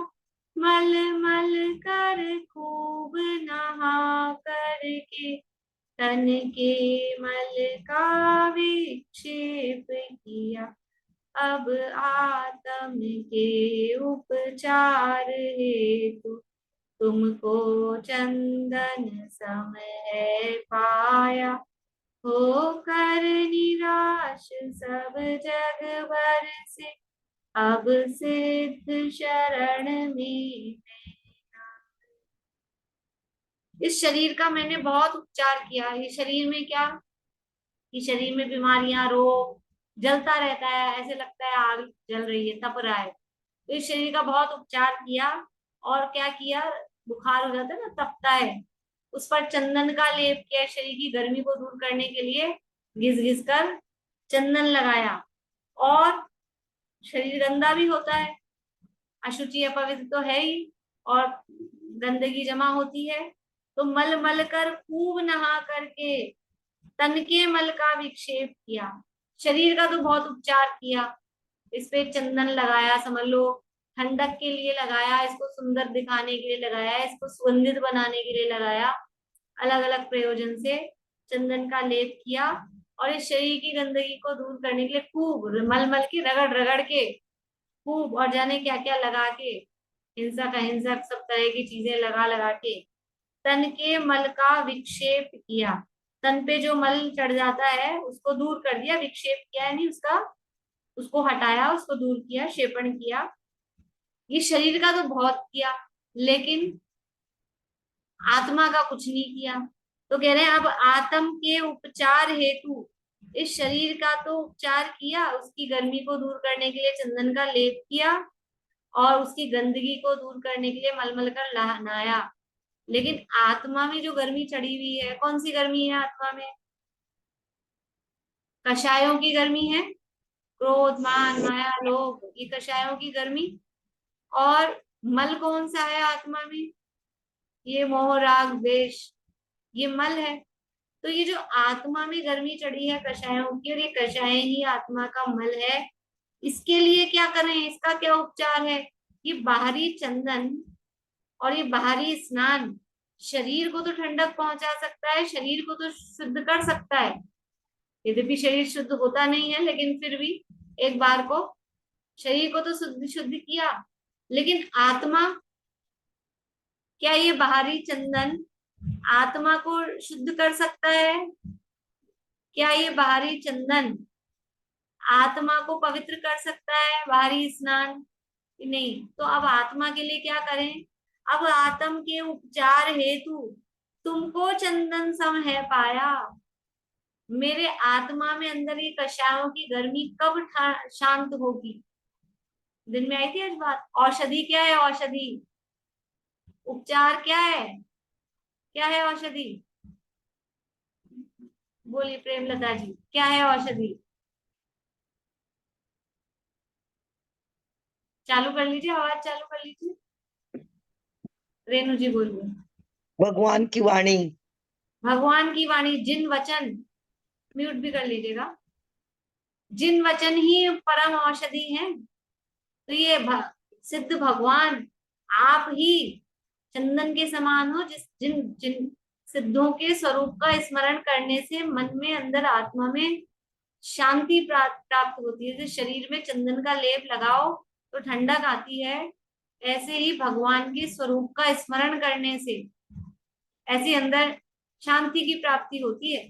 मल मल कर खूब नहा करके, तन के मल का विक्षेप किया, अब आत्म के उपचार हेतु, तुमको चंदन सम है पाया, होकर निराश सब जग भर से, अब सिद्ध शरण में। इस शरीर का मैंने बहुत उपचार किया। ये शरीर में क्या, कि शरीर में बीमारियां, रोग, जलता रहता है, ऐसे लगता है आग जल रही है, तप रहा है। तो इस शरीर का बहुत उपचार किया, और क्या किया, बुखार हो जाता है ना, तपता है, उस पर चंदन का लेप किया, शरीर की गर्मी को दूर करने के लिए घिस घिस कर चंदन लगाया। और शरीर गंदा भी होता है, अशुचि अपवित्र तो है ही, और गंदगी जमा होती है, तो मल मल कर खूब नहा करके तन के मल का विक्षेप किया। शरीर का तो बहुत उपचार किया, इस पे चंदन लगाया, समझ लो ठंडक के लिए लगाया, इसको सुंदर दिखाने के लिए लगाया, इसको सुगंधित बनाने के लिए लगाया, अलग अलग प्रयोजन से चंदन का लेप किया, और इस शरीर की गंदगी को दूर करने के लिए खूब मल मल के, रगड़ रगड़ के खूब, और जाने क्या क्या लगा के, हिंसा का हिंसा, सब तरह की चीजें लगा लगा के तन के मल का विक्षेप किया। तन पे जो मल चढ़ जाता है उसको दूर कर दिया, विक्षेप किया यानी उसका, उसको हटाया, उसको दूर किया, क्षेपण किया। ये शरीर का तो बहुत किया, लेकिन आत्मा का कुछ नहीं किया। तो कह रहे हैं अब आत्म के उपचार हेतु, इस शरीर का तो उपचार किया, उसकी गर्मी को दूर करने के लिए चंदन का लेप किया, और उसकी गंदगी को दूर करने के लिए मलमल कर नहाया, लेकिन आत्मा में जो गर्मी चढ़ी हुई है, कौन सी गर्मी है आत्मा में? कषायों की गर्मी है, क्रोध मान माया लोभ, ये कषायों की गर्मी। और मल कौन सा है आत्मा में? ये मोह राग द्वेष, ये मल है। तो ये जो आत्मा में गर्मी चढ़ी है कषायों की, और ये कषाय ही आत्मा का मल है, इसके लिए क्या करें, इसका क्या उपचार है? ये बाहरी चंदन और ये बाहरी स्नान शरीर को तो ठंडक पहुंचा सकता है, शरीर को तो शुद्ध कर सकता है, यद्यपि शरीर शुद्ध होता नहीं है, लेकिन फिर भी एक बार को शरीर को तो शुद्ध शुद्ध किया। लेकिन आत्मा, क्या ये बाहरी चंदन आत्मा को शुद्ध कर सकता है? क्या ये बाहरी चंदन आत्मा को पवित्र कर सकता है, बाहरी स्नान? नहीं। तो अब आत्मा के लिए क्या करें? अब आत्म के उपचार हेतु तुमको चंदन सम है पाया। मेरे आत्मा में अंदर ये कषायों की गर्मी कब शांत होगी? दिन में आई थी आज बात। औषधि क्या है? औषधि, उपचार क्या है? क्या है औषधि? बोलिए प्रेमलता जी, क्या है औषधि? चालू कर लीजिए, आवाज चालू कर लीजिए। रेणु जी बोलिए। भगवान की वाणी। भगवान की वाणी, जिन वचन, म्यूट भी कर लीजिएगा। जिन वचन ही परम औषधि हैं। तो ये सिद्ध भगवान आप ही चंदन के समान हो, जिस जिन जिन सिद्धों के स्वरूप का स्मरण करने से मन में अंदर आत्मा में शांति प्राप्त होती है। जैसे शरीर में चंदन का लेप लगाओ तो ठंडक आती है, ऐसे ही भगवान के स्वरूप का स्मरण करने से ऐसे अंदर शांति की प्राप्ति होती है।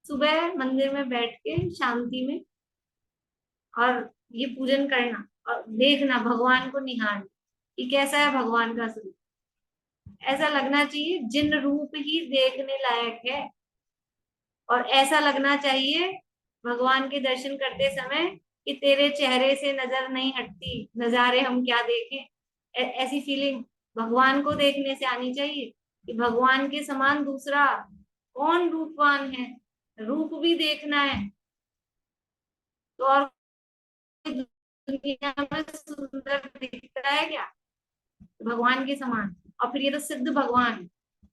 सुबह मंदिर में बैठ के शांति में और ये पूजन करना और देखना, भगवान को निहारना कि कैसा है भगवान का स्वरूप, ऐसा लगना चाहिए जिन रूप ही देखने लायक है। और ऐसा लगना चाहिए भगवान के दर्शन करते समय कि तेरे चेहरे से नजर नहीं हटती, नजारे हम क्या देखें। ऐसी फीलिंग भगवान को देखने से आनी चाहिए कि भगवान के समान दूसरा कौन रूपवान है, रूप भी देखना है तो और दुनिया में सुंदर दिखता है क्या भगवान के समान? और फिर ये तो सिद्ध भगवान,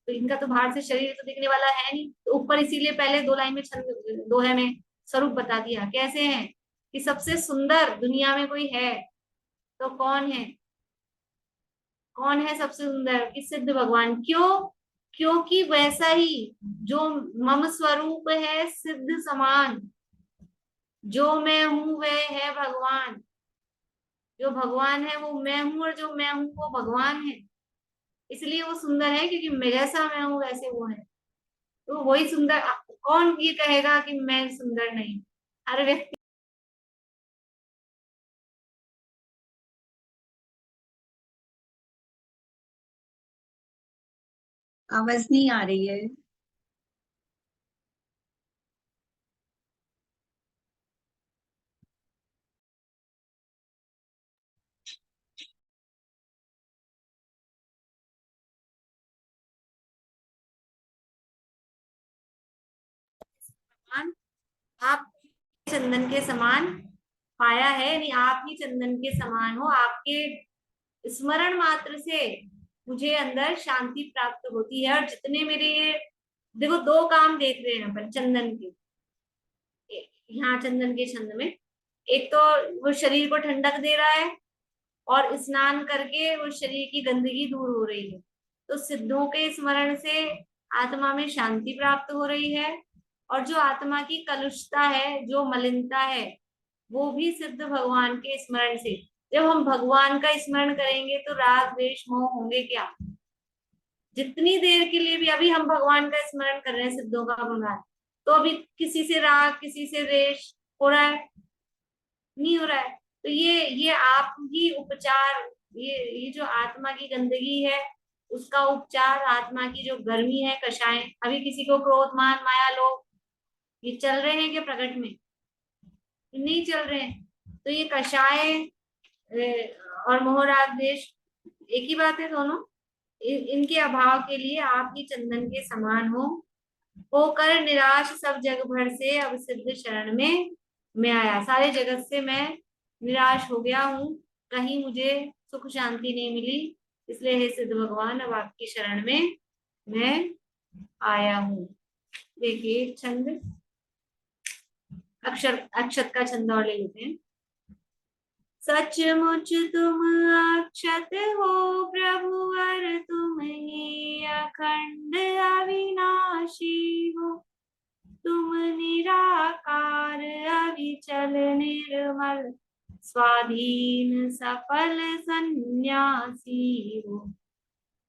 तो इनका तो बाहर से शरीर तो दिखने वाला है नहीं, तो ऊपर इसीलिए पहले दो लाइन में छंद दोहे में स्वरूप बता दिया कैसे हैं कि सबसे सुंदर दुनिया में कोई है तो कौन है? कौन है सबसे सुंदर? कि सिद्ध भगवान। क्यों? क्योंकि वैसा ही जो मम स्वरूप है सिद्ध समान, जो मैं हूं वह है भगवान। जो भगवान है वो मैं हूं, और जो मैं हूं वो भगवान है। इसलिए वो सुंदर है क्योंकि मैं जैसा मैं हूं वैसे वो है, तो वही सुंदर। कौन ये कहेगा कि मैं सुंदर नहीं? हर व्यक्ति। आवाज नहीं आ रही है। आप चंदन के समान पाया है, नहीं आप ही चंदन के समान हो। आपके स्मरण मात्र से मुझे अंदर शांति प्राप्त होती है। और जितने मेरे ये देखो, दो काम देख रहे हैं अपन चंदन के, यहाँ चंदन के छंद में, एक तो वो शरीर को ठंडक दे रहा है और स्नान करके वो शरीर की गंदगी दूर हो रही है। तो सिद्धों के स्मरण से आत्मा में शांति प्राप्त हो रही है, और जो आत्मा की कलुषता है, जो मलिनता है, वो भी सिद्ध भगवान के स्मरण से। जब हम भगवान का स्मरण करेंगे तो राग द्वेष मोह होंगे क्या? जितनी देर के लिए भी अभी हम भगवान का स्मरण कर रहे हैं, सिद्धों का भगवान, तो अभी किसी से राग किसी से द्वेष हो रहा है? नहीं हो रहा है। तो ये आप ही उपचार, ये जो आत्मा की गंदगी है उसका उपचार, आत्मा की जो गर्मी है कषाय। अभी किसी को क्रोध मान माया लोभ ये चल रहे हैं क्या प्रकट में? नहीं चल रहे हैं। तो ये कषाय और मोह राग द्वेष एक ही बात है दोनों। इनके अभाव के लिए आप ही चंदन के समान होकर निराश सब जग भर से अब सिद्ध शरण में मैं आया। सारे जगत से मैं निराश हो गया हूँ, कहीं मुझे सुख शांति नहीं मिली, इसलिए हे सिद्ध भगवान अब आपकी शरण में मैं आया हूँ। देखिए छंद, अक्षर अक्षत का छंद और ले लेते हैं। सचमुच तुम अक्षत हो प्रभुवर, तुम ही अखंड अविनाशी हो। तुम निराकार अविचल निर्मल, स्वाधीन सफल सन्यासी हो।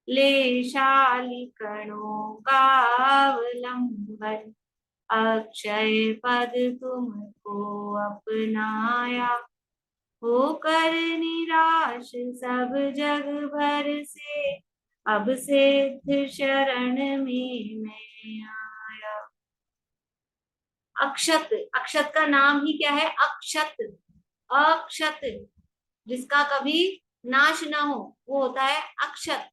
लेशाली कणों का अवलंबन, अक्षय पद तुमको अपनाया। होकर निराश सब जग भर से, अब सिद्ध शरण में मैं आया। अक्षत, अक्षत का नाम ही क्या है? अक्षत। अक्षत, जिसका कभी नाश ना हो, वो होता है अक्षत।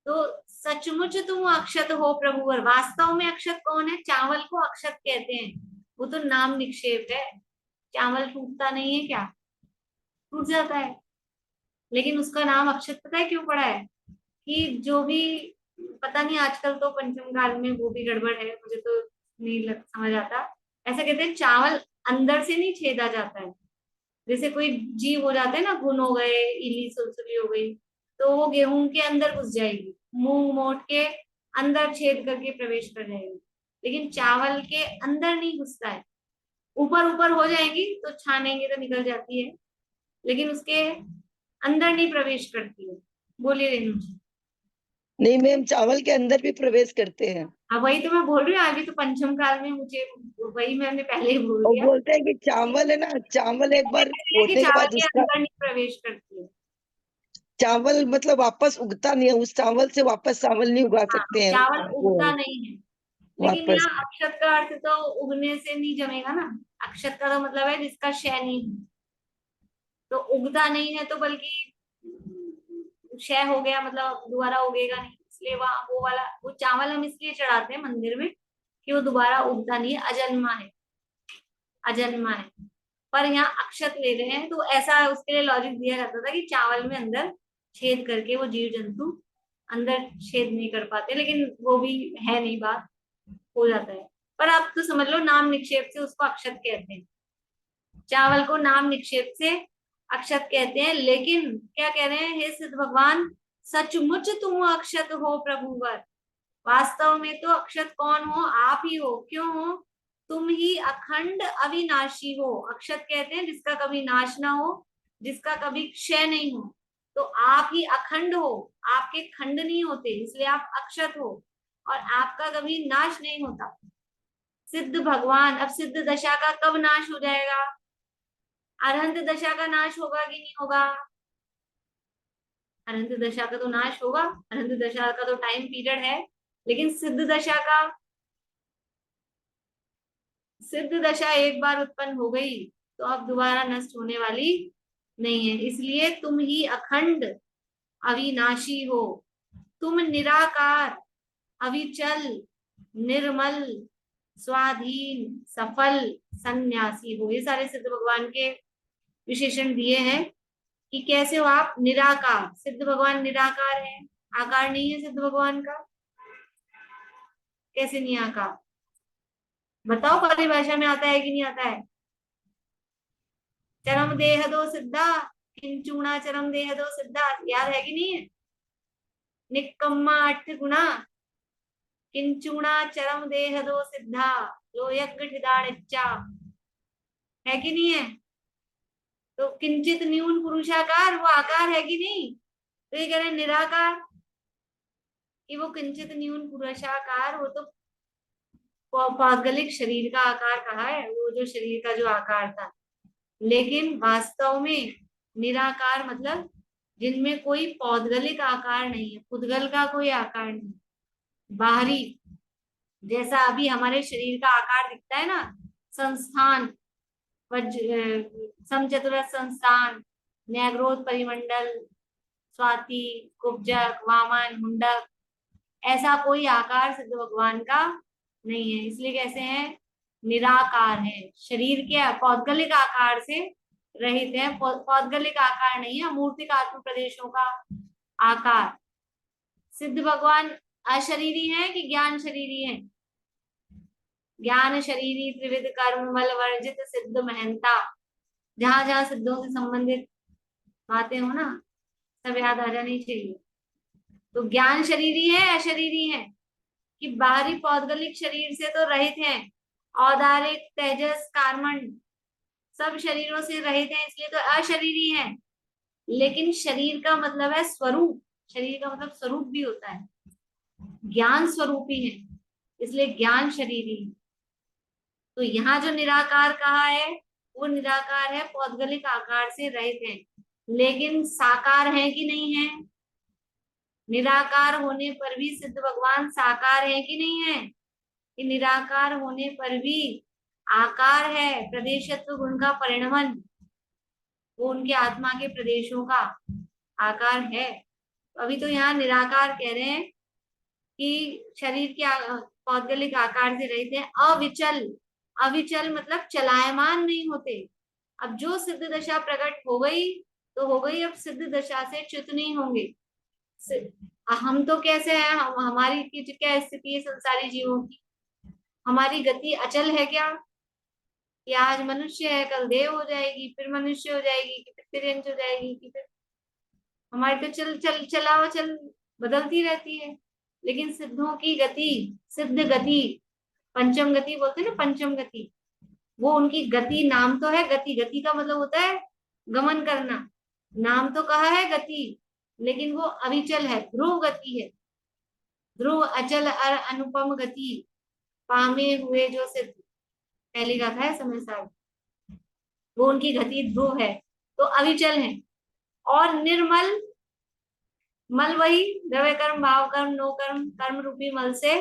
तो सचमुच तुम अक्षत हो प्रभुवर। वास्तव में अक्षत कौन है? चावल को अक्षत कहते हैं। वो तो नाम निक्षेप है। चावल टूटता नहीं है क्या? टूट जाता है, लेकिन उसका नाम अक्षत पता है क्यों पड़ा है? कि जो भी, पता नहीं आजकल तो पंचम काल में वो भी गड़बड़ है, मुझे तो नहीं समझ आता। ऐसा कहते हैं चावल अंदर से नहीं छेदा जाता है। जैसे कोई जीव हो जाते हैं ना, घुन हो गए, इली सुलसुली हो गई, तो वो गेहूं के अंदर घुस जाएगी, मुंह मोड़ के अंदर छेद करके प्रवेश कर जाएगी। लेकिन चावल के अंदर नहीं घुसता है। ऊपर ऊपर हो जाएंगी तो छानेंगे तो निकल जाती है, लेकिन उसके अंदर नहीं प्रवेश करती है। बोलिए रेणु जी। नहीं मैम, चावल के अंदर भी प्रवेश करते हैं। हाँ, वही तो मैं बोल रही हूँ। अभी तो पंचम काल में मुझे वही मैंने पहले ही बोल और दिया बोलते हैं कि चावल है ना, चावल एक बार कि बोने के चावल बाद के उसका अंदर नहीं प्रवेश करती है। चावल मतलब वापस उगता नहीं है, उस चावल से वापस चावल नहीं उगा हाँ, सकते हैं चावल वो उगता नहीं है। लेकिन वापस। यहाँ अक्षत का अर्थ तो उगने से नहीं जमेगा ना। अक्षत का तो मतलब है जिसका क्षय नहीं है। तो उगता नहीं है तो बल्कि क्षय हो गया, मतलब दोबारा उगेगा नहीं। इसलिए वहां वो वाला, वो चावल हम इसलिए चढ़ाते हैं मंदिर में कि वो दोबारा उगता नहीं है, अजन्मा है, अजन्मा है। पर यहाँ अक्षत ले रहे हैं तो ऐसा उसके लिए लॉजिक दिया जाता था कि चावल में अंदर छेद करके वो जीव जंतु अंदर छेद नहीं कर पाते, लेकिन वो भी है नहीं बात, हो जाता है। पर आप तो समझ लो नाम निक्षेप से उसको अक्षत कहते हैं। चावल को नाम निक्षेप से अक्षत कहते हैं। लेकिन क्या कह रहे हैं? हे सिद्ध भगवान, सचमुच तुम अक्षत हो प्रभुवर। वास्तव में तो अक्षत कौन हो? आप ही हो। क्यों हो? तुम ही अखंड अविनाशी हो। अक्षत कहते हैं जिसका कभी नाश ना हो, जिसका कभी क्षय नहीं हो। तो आप ही अखंड हो, आपके खंड नहीं होते, इसलिए आप अक्षत हो, और आपका कभी नाश नहीं होता। सिद्ध भगवान, अब सिद्ध दशा का कब नाश हो जाएगा? अरहंत दशा का नाश होगा कि नहीं होगा? अरहंत दशा का तो नाश होगा, अरहंत दशा का तो टाइम पीरियड है। लेकिन सिद्ध दशा का, सिद्ध दशा एक बार उत्पन्न हो गई तो अब दोबारा नष्ट होने वाली नहीं है। इसलिए तुम ही अखंड अविनाशी हो। तुम निराकार, अविचल, निर्मल, स्वाधीन, सफल, सन्यासी हो। ये सारे सिद्ध भगवान के विशेषण दिए हैं कि कैसे हो आप। निराकार, सिद्ध भगवान निराकार है, आकार नहीं है सिद्ध भगवान का। कैसे नहीं आकार? बताओ, परिभाषा में आता है कि नहीं आता है? चरम देह दो सिद्धा, किंचुणा चरम देह दो सिद्धा, याद है कि नहीं है? निक्कम्मा अट्ठ गुणा, किंचुणा चरम देह दो सिद्धा, लो यज्ञ ठिदाणिच्चा, है कि नहीं है? तो किंचित न्यून पुरुषाकार, वो आकार है कि नहीं? तो ये कह रहे हैं निराकार, कि वो किंचित न्यून पुरुषाकार, वो तो पौद्गलिक शरीर का आकार कहा है, वो जो शरीर का जो आकार था। लेकिन वास्तव में निराकार मतलब जिनमें कोई पौद्गलिक आकार नहीं है, पुद्गल का कोई आकार नहीं, बाहरी, जैसा अभी हमारे शरीर का आकार दिखता है ना, संस्थान, समचतुरस्र संस्थान, न्यायग्रोध परिमंडल, स्वाति, कुब्जक, वामन, मुंडक, ऐसा कोई आकार सिद्ध भगवान का नहीं है। इसलिए कैसे हैं? निराकार है, शरीर के पौद्गलिक आकार से रहित है। पौद्गलिक आकार नहीं है, मूर्तिक आत्म प्रदेशों का आकार। सिद्ध भगवान अशरीरी है कि ज्ञान शरीरी है? ज्ञान शरीरी त्रिविध कर्म मल वर्जित सिद्ध महंता। जहां जहां सिद्धों से संबंधित बातें हो ना, सब याद आ जानी चाहिए। तो ज्ञान शरीरी है अशरीरी है, कि बाहरी पौद्गलिक शरीर से तो रहित हैं, औदारिक तेजस कार्मण सब शरीरों से रहित हैं, इसलिए तो अशरीरी है। लेकिन शरीर का मतलब है स्वरूप, शरीर का मतलब स्वरूप भी होता है, ज्ञान स्वरूपी है, इसलिए ज्ञान शरीरी है। तो यहाँ जो निराकार कहा है वो निराकार है, पौद्गलिक आकार से रहित है, लेकिन साकार है कि नहीं है? निराकार होने पर भी सिद्ध भगवान साकार है कि नहीं है? कि निराकार होने पर भी आकार है, प्रदेशत्व गुण का परिणमन, वो उनके आत्मा के प्रदेशों का आकार है। अभी तो यहाँ निराकार कह रहे हैं कि शरीर के पौद्गलिक आकार से रहित है, अविचल। अविचल मतलब चलायमान नहीं होते। अब जो सिद्ध दशा प्रकट हो गई तो हो गई, अब सिद्ध दशा से च्युत नहीं होंगे। हम तो कैसे हैं, हमारी क्या स्थिति है संसारी जीवों की? हमारी गति अचल है क्या? कि आज मनुष्य है, कल देव हो जाएगी, फिर मनुष्य हो जाएगी, कि फिर तिर्यंच हो जाएगी, कि फिर हमारी तो चल बदलती रहती है। लेकिन सिद्धों की गति, सिद्ध गति, पंचम गति बोलते हैं ना, पंचम गति, वो उनकी गति, नाम तो है गति, गति का मतलब होता है गमन करना, नाम तो कहा है गति, लेकिन वो अविचल है, ध्रुव गति है। ध्रुव अचल अर अनुपम गति पामे हुए जो सिद्ध, पहली गाथा है समय सार, वो उनकी गति ध्रुव है, तो अविचल है। और निर्मल, मल वही द्रव्य कर्म भाव कर्म नो कर्म, कर्म रूपी मल से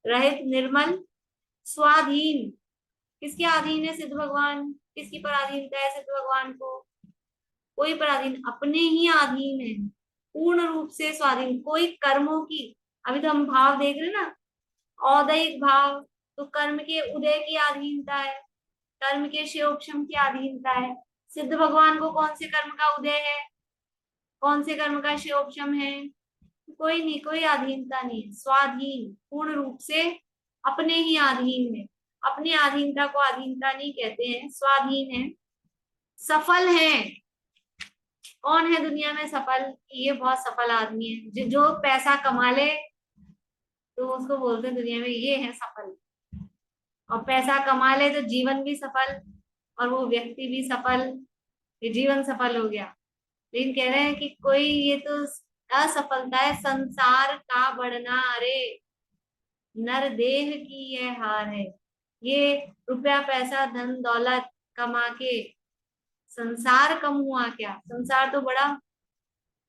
रहित निर्मल, स्वाधीन। किसके अधीन है सिद्ध भगवान? किसकी पराधीनता है सिद्ध भगवान को? कोई पराधीन, अपने ही अधीन है, पूर्ण रूप से स्वाधीन, कोई कर्मों की। अभी तो हम भाव देख रहे ना, औदयिक भाव, तो कर्म के उदय की अधीनता है, कर्म के क्षयोक्षम की अधीनता है। सिद्ध भगवान को कौन से कर्म का उदय है, कौन से कर्म का क्षयोक्षम है? कोई नहीं, कोई अधीनता नहीं है, स्वाधीन, पूर्ण रूप से अपने ही अधीन है। अपनी अधीनता को अधीनता नहीं कहते हैं, स्वाधीन है। सफल है, कौन है दुनिया में सफल? ये बहुत सफल आदमी है, जो पैसा कमा ले तो उसको बोलते हैं दुनिया में ये है सफल, और पैसा कमा ले तो जीवन भी सफल, और वो व्यक्ति भी सफल, ये जीवन सफल हो गया। लेकिन कह रहे हैं कि कोई, ये तो असफलता है संसार का बढ़ना, अरे नर देह की यह हार है। ये रुपया पैसा धन दौलत कमा के संसार कम हुआ क्या? संसार तो बड़ा,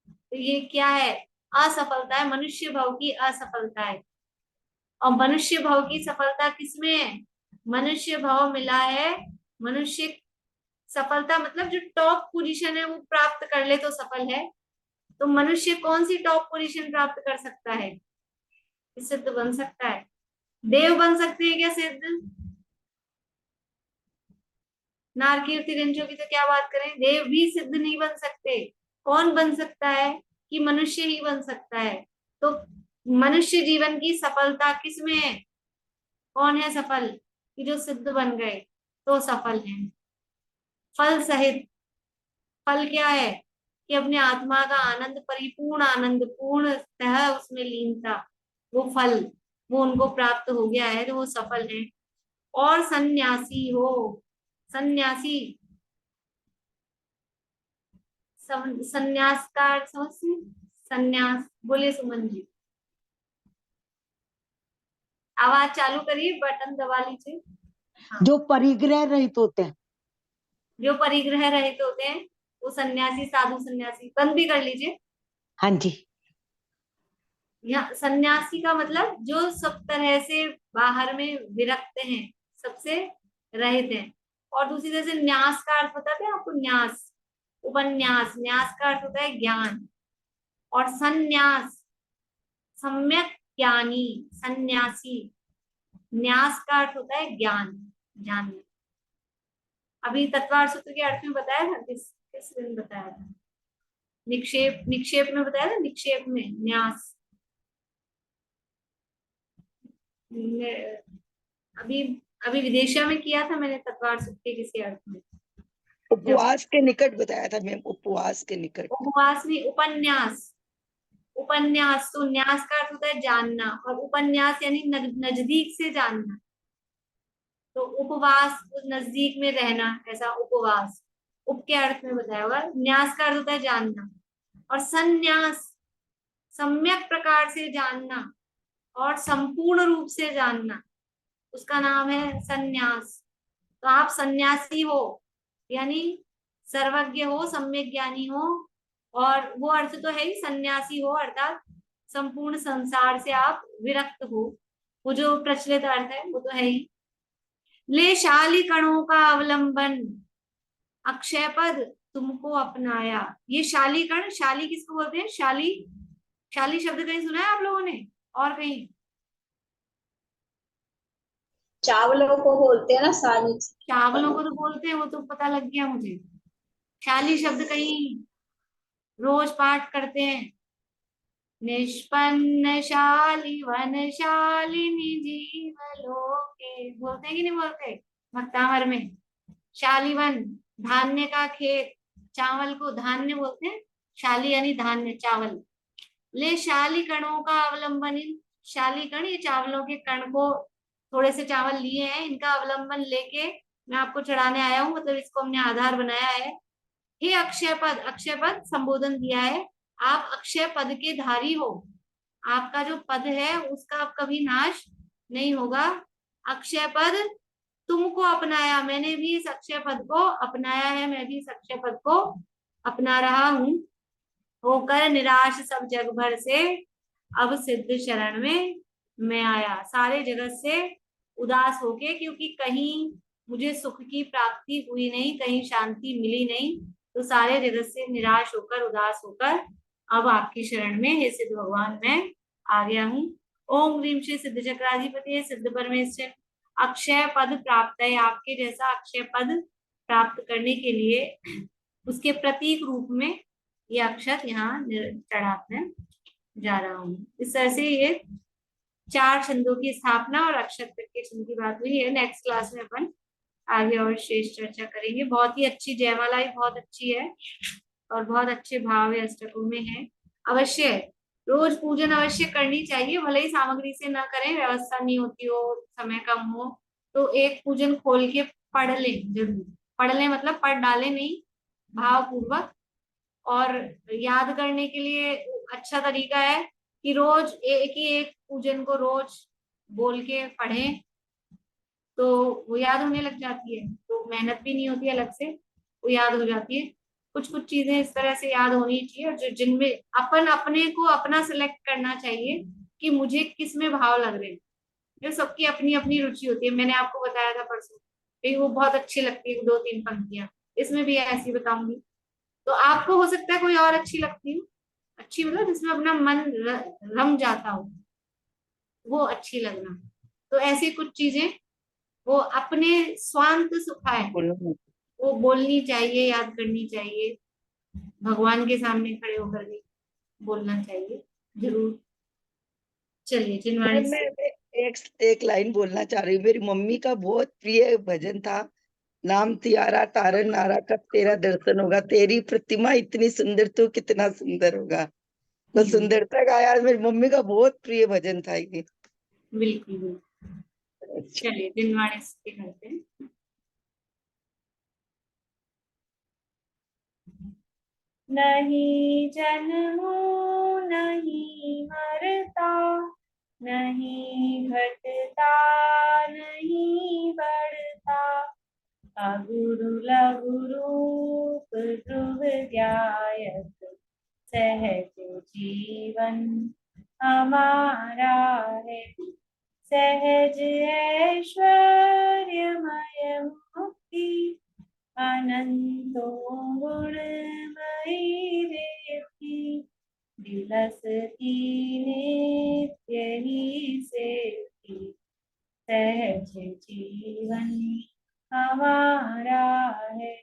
तो ये क्या है? असफलता है, मनुष्य भव की असफलता है। और मनुष्य भव की सफलता किसमें है? मनुष्य भव मिला है, मनुष्य सफलता मतलब जो टॉप पोजीशन है वो प्राप्त कर ले तो सफल है। तो मनुष्य कौन सी टॉप पोजीशन प्राप्त कर सकता है? सिद्ध बन सकता है। देव बन सकते हैं क्या सिद्ध? नारकीर्ति रंजों की तो क्या बात करें, देव भी सिद्ध नहीं बन सकते। कौन बन सकता है? कि मनुष्य ही बन सकता है। तो मनुष्य जीवन की सफलता किसमें है? कौन है सफल? कि जो सिद्ध बन गए तो सफल है, फल सहित। फल क्या है? कि अपने आत्मा का आनंद, परिपूर्ण आनंद, पूर्णतः उसमें लीनता, वो फल, वो उनको प्राप्त हो गया है तो वो सफल है। और सन्यासी हो, सन्यासी, सन्यास का अर्थ समझते? सन्यास, बोले सुमन जी, आवाज चालू करिए, बटन दबा लीजिए। हाँ। जो परिग्रह रहित होते हैं, जो परिग्रह रहित होते हैं वो सन्यासी, साधु सन्यासी। बंद भी कर लीजिए। हाँ जी। यहाँ सन्यासी का मतलब जो सब तरह से बाहर में विरक्त हैं, सबसे रहित हैं। और दूसरी तरह से न्यास का अर्थ बताते हैं आपको, न्यास, उपन्यास, न्यास का अर्थ होता है ज्ञान। और सन्यास, सम्यक ज्ञानी, सन्यासी। न्यास का अर्थ होता है ज्ञान, जानना। अभी तत्वार्थ सूत्र के अर्थ में बताया था, किस किस दिन बताया था? निक्षेप, निक्षेप में बताया था, निक्षेप में न्यास। अभी अभी विदेशा में किया था मैंने तत्वार सुख के किसी अर्थ में। उपवास के निकट बताया था मैम, उपवास के निकट। उपवास नहीं, उपन्यास। उपन्यास तो न्यास का अर्थ होता है जानना, और उपन्यास यानी नजदीक से जानना। तो उपवास नजदीक में रहना, ऐसा उपवास। उप के अर्थ में बताया होगा। न्यास का अर्थ होता है जानना, और संन्यास सम्यक प्रकार से जानना और संपूर्ण रूप से जानना, उसका नाम है संन्यास। तो आप सन्यासी हो यानी सर्वज्ञ हो, सम्यक ज्ञानी हो, और वो अर्थ तो है ही, सन्यासी हो अर्थात संपूर्ण संसार से आप विरक्त हो। वो जो प्रचलित अर्थ है वो तो है ही। ले शाली कणों का अवलंबन, अक्षय पद तुमको अपनाया। ये शाली कण, शाली किसको बोलते हैं? शाली, शाली शब्द कहीं सुना है आप लोगों ने और कहीं? चावलों को बोलते हैं ना साली। चावलों को तो बोलते हैं, वो तो पता लग गया मुझे। शाली शब्द कहीं रोज पाठ करते हैं। निष्पन्न शाली वन शालिनी जीवलोके, बोलते हैं कि नहीं बोलते भक्तामर में? शालीवन धान्य का खेत, चावल को धान्य बोलते हैं। शाली यानी धान्य, चावल। ले शाली कणों का अवलंबन, इन शाली कण, ये चावलों के कण को, थोड़े से चावल लिए हैं, इनका अवलंबन लेके मैं आपको चढ़ाने आया हूँ, मतलब इसको हमने आधार बनाया है। हे अक्षय पद, अक्षय पद संबोधन दिया है। आप अक्षय पद के धारी हो, आपका जो पद है उसका अब कभी नाश नहीं होगा। अक्षय पद तुमको अपनाया, मैंने भी इस अक्षय पद को अपनाया है, मैं भी इस अक्षय पद को अपना रहा हूं। होकर निराश सब जग भर से, अब सिद्ध शरण में मैं आया। सारे जगत से उदास होके, क्योंकि कहीं मुझे सुख की प्राप्ति हुई नहीं, कहीं शांति मिली नहीं, तो सारे जगत से निराश होकर, उदास होकर अब आपकी शरण में, हे सिद्ध भगवान, मैं आ गया हूँ। ओम ह्रीम श्री सिद्ध चक्राधिपति सिद्ध परमेश्वर, अक्षय पद प्राप्त है। आपके जैसा अक्षय पद प्राप्त करने के लिए उसके प्रतीक रूप में ये अक्षत यहाँ चढ़ाते जा रहा हूँ। इस तरह से ये 4 छंदों की स्थापना और अक्षत तक के छंद की बात हुई है। नेक्स्ट क्लास में अपन आगे और शेष चर्चा करेंगे। बहुत ही अच्छी जयमाला ही बहुत अच्छी है, और बहुत अच्छे भाव है, अष्टकों में है। अवश्य रोज पूजन अवश्य करनी चाहिए, भले ही सामग्री से ना करें, व्यवस्था नहीं होती हो, समय कम हो, तो एक पूजन खोल के पढ़ लें, जरूर पढ़ लें, मतलब पढ़ डालें नहीं, भाव पूर्वक। और याद करने के लिए अच्छा तरीका है कि रोज एक ही एक पूजन को रोज बोल के पढ़ें, तो वो याद होने लग जाती है, तो मेहनत भी नहीं होती अलग से, वो याद हो जाती है। कुछ कुछ चीजें इस तरह से याद होनी चाहिए, और जो जिनमें अपन अपने को अपना सिलेक्ट करना चाहिए कि मुझे किस में भाव लग रहे हैं। जो सबकी अपनी अपनी रुचि होती है, मैंने आपको बताया था परसों कि वो बहुत अच्छी लगती है 2-3 पंक्तियां, इसमें भी ऐसी बताऊंगी। तो आपको हो सकता है कोई और अच्छी लगती हो, अच्छी मतलब जिसमें अपना मन रम जाता हो, वो अच्छी लगना। तो ऐसी कुछ चीजें वो अपने स्वांत सुखाए, बोलो। वो बोलनी चाहिए, याद करनी चाहिए, भगवान के सामने खड़े होकर भी बोलना चाहिए जरूर। चलिए जिनवाणी मैं से। एक एक लाइन बोलना चाह रही हूँ। मेरी मम्मी का बहुत प्रिय भजन था, नाम तियारा तारन नारा, कब तेरा दर्शन होगा, तेरी प्रतिमा इतनी सुंदर तो कितना सुंदर होगा। तो सुंदरता का यार, मेरी मम्मी का बहुत प्रिय भजन था ये। बिल्कुल बिल्कुल। चलिए जिनवाणी से करते हैं। नहीं जन्मो नहीं मरता, नहीं घटता नहीं बढ़ता, अगुरु लघु रूप ध्रुव ध्यायत, सहज जीवन हमारा है, सहज ऐश्वर्यमय मुक्ति, अनंतो गुणमयी देवकी, दिलसती नित्य ही सेवकी, सहज जीवन हमारा है,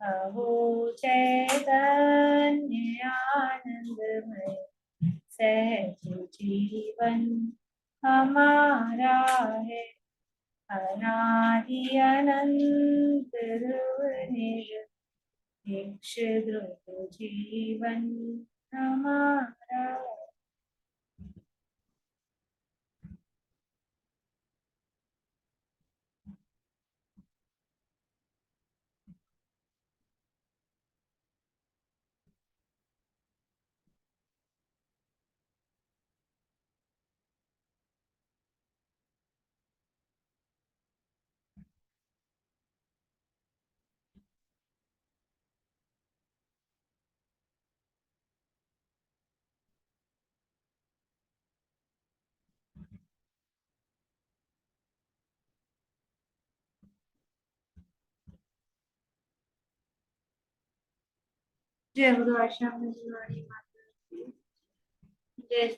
अहो चैतन्य आनंदमय, सहज जीवन हमारा है, अनादि अनंत ध्रुव निरपेक्ष ध्रुव जीवन हमारा। जय गुरु आश्रम में गुरुवाणी माता की जय।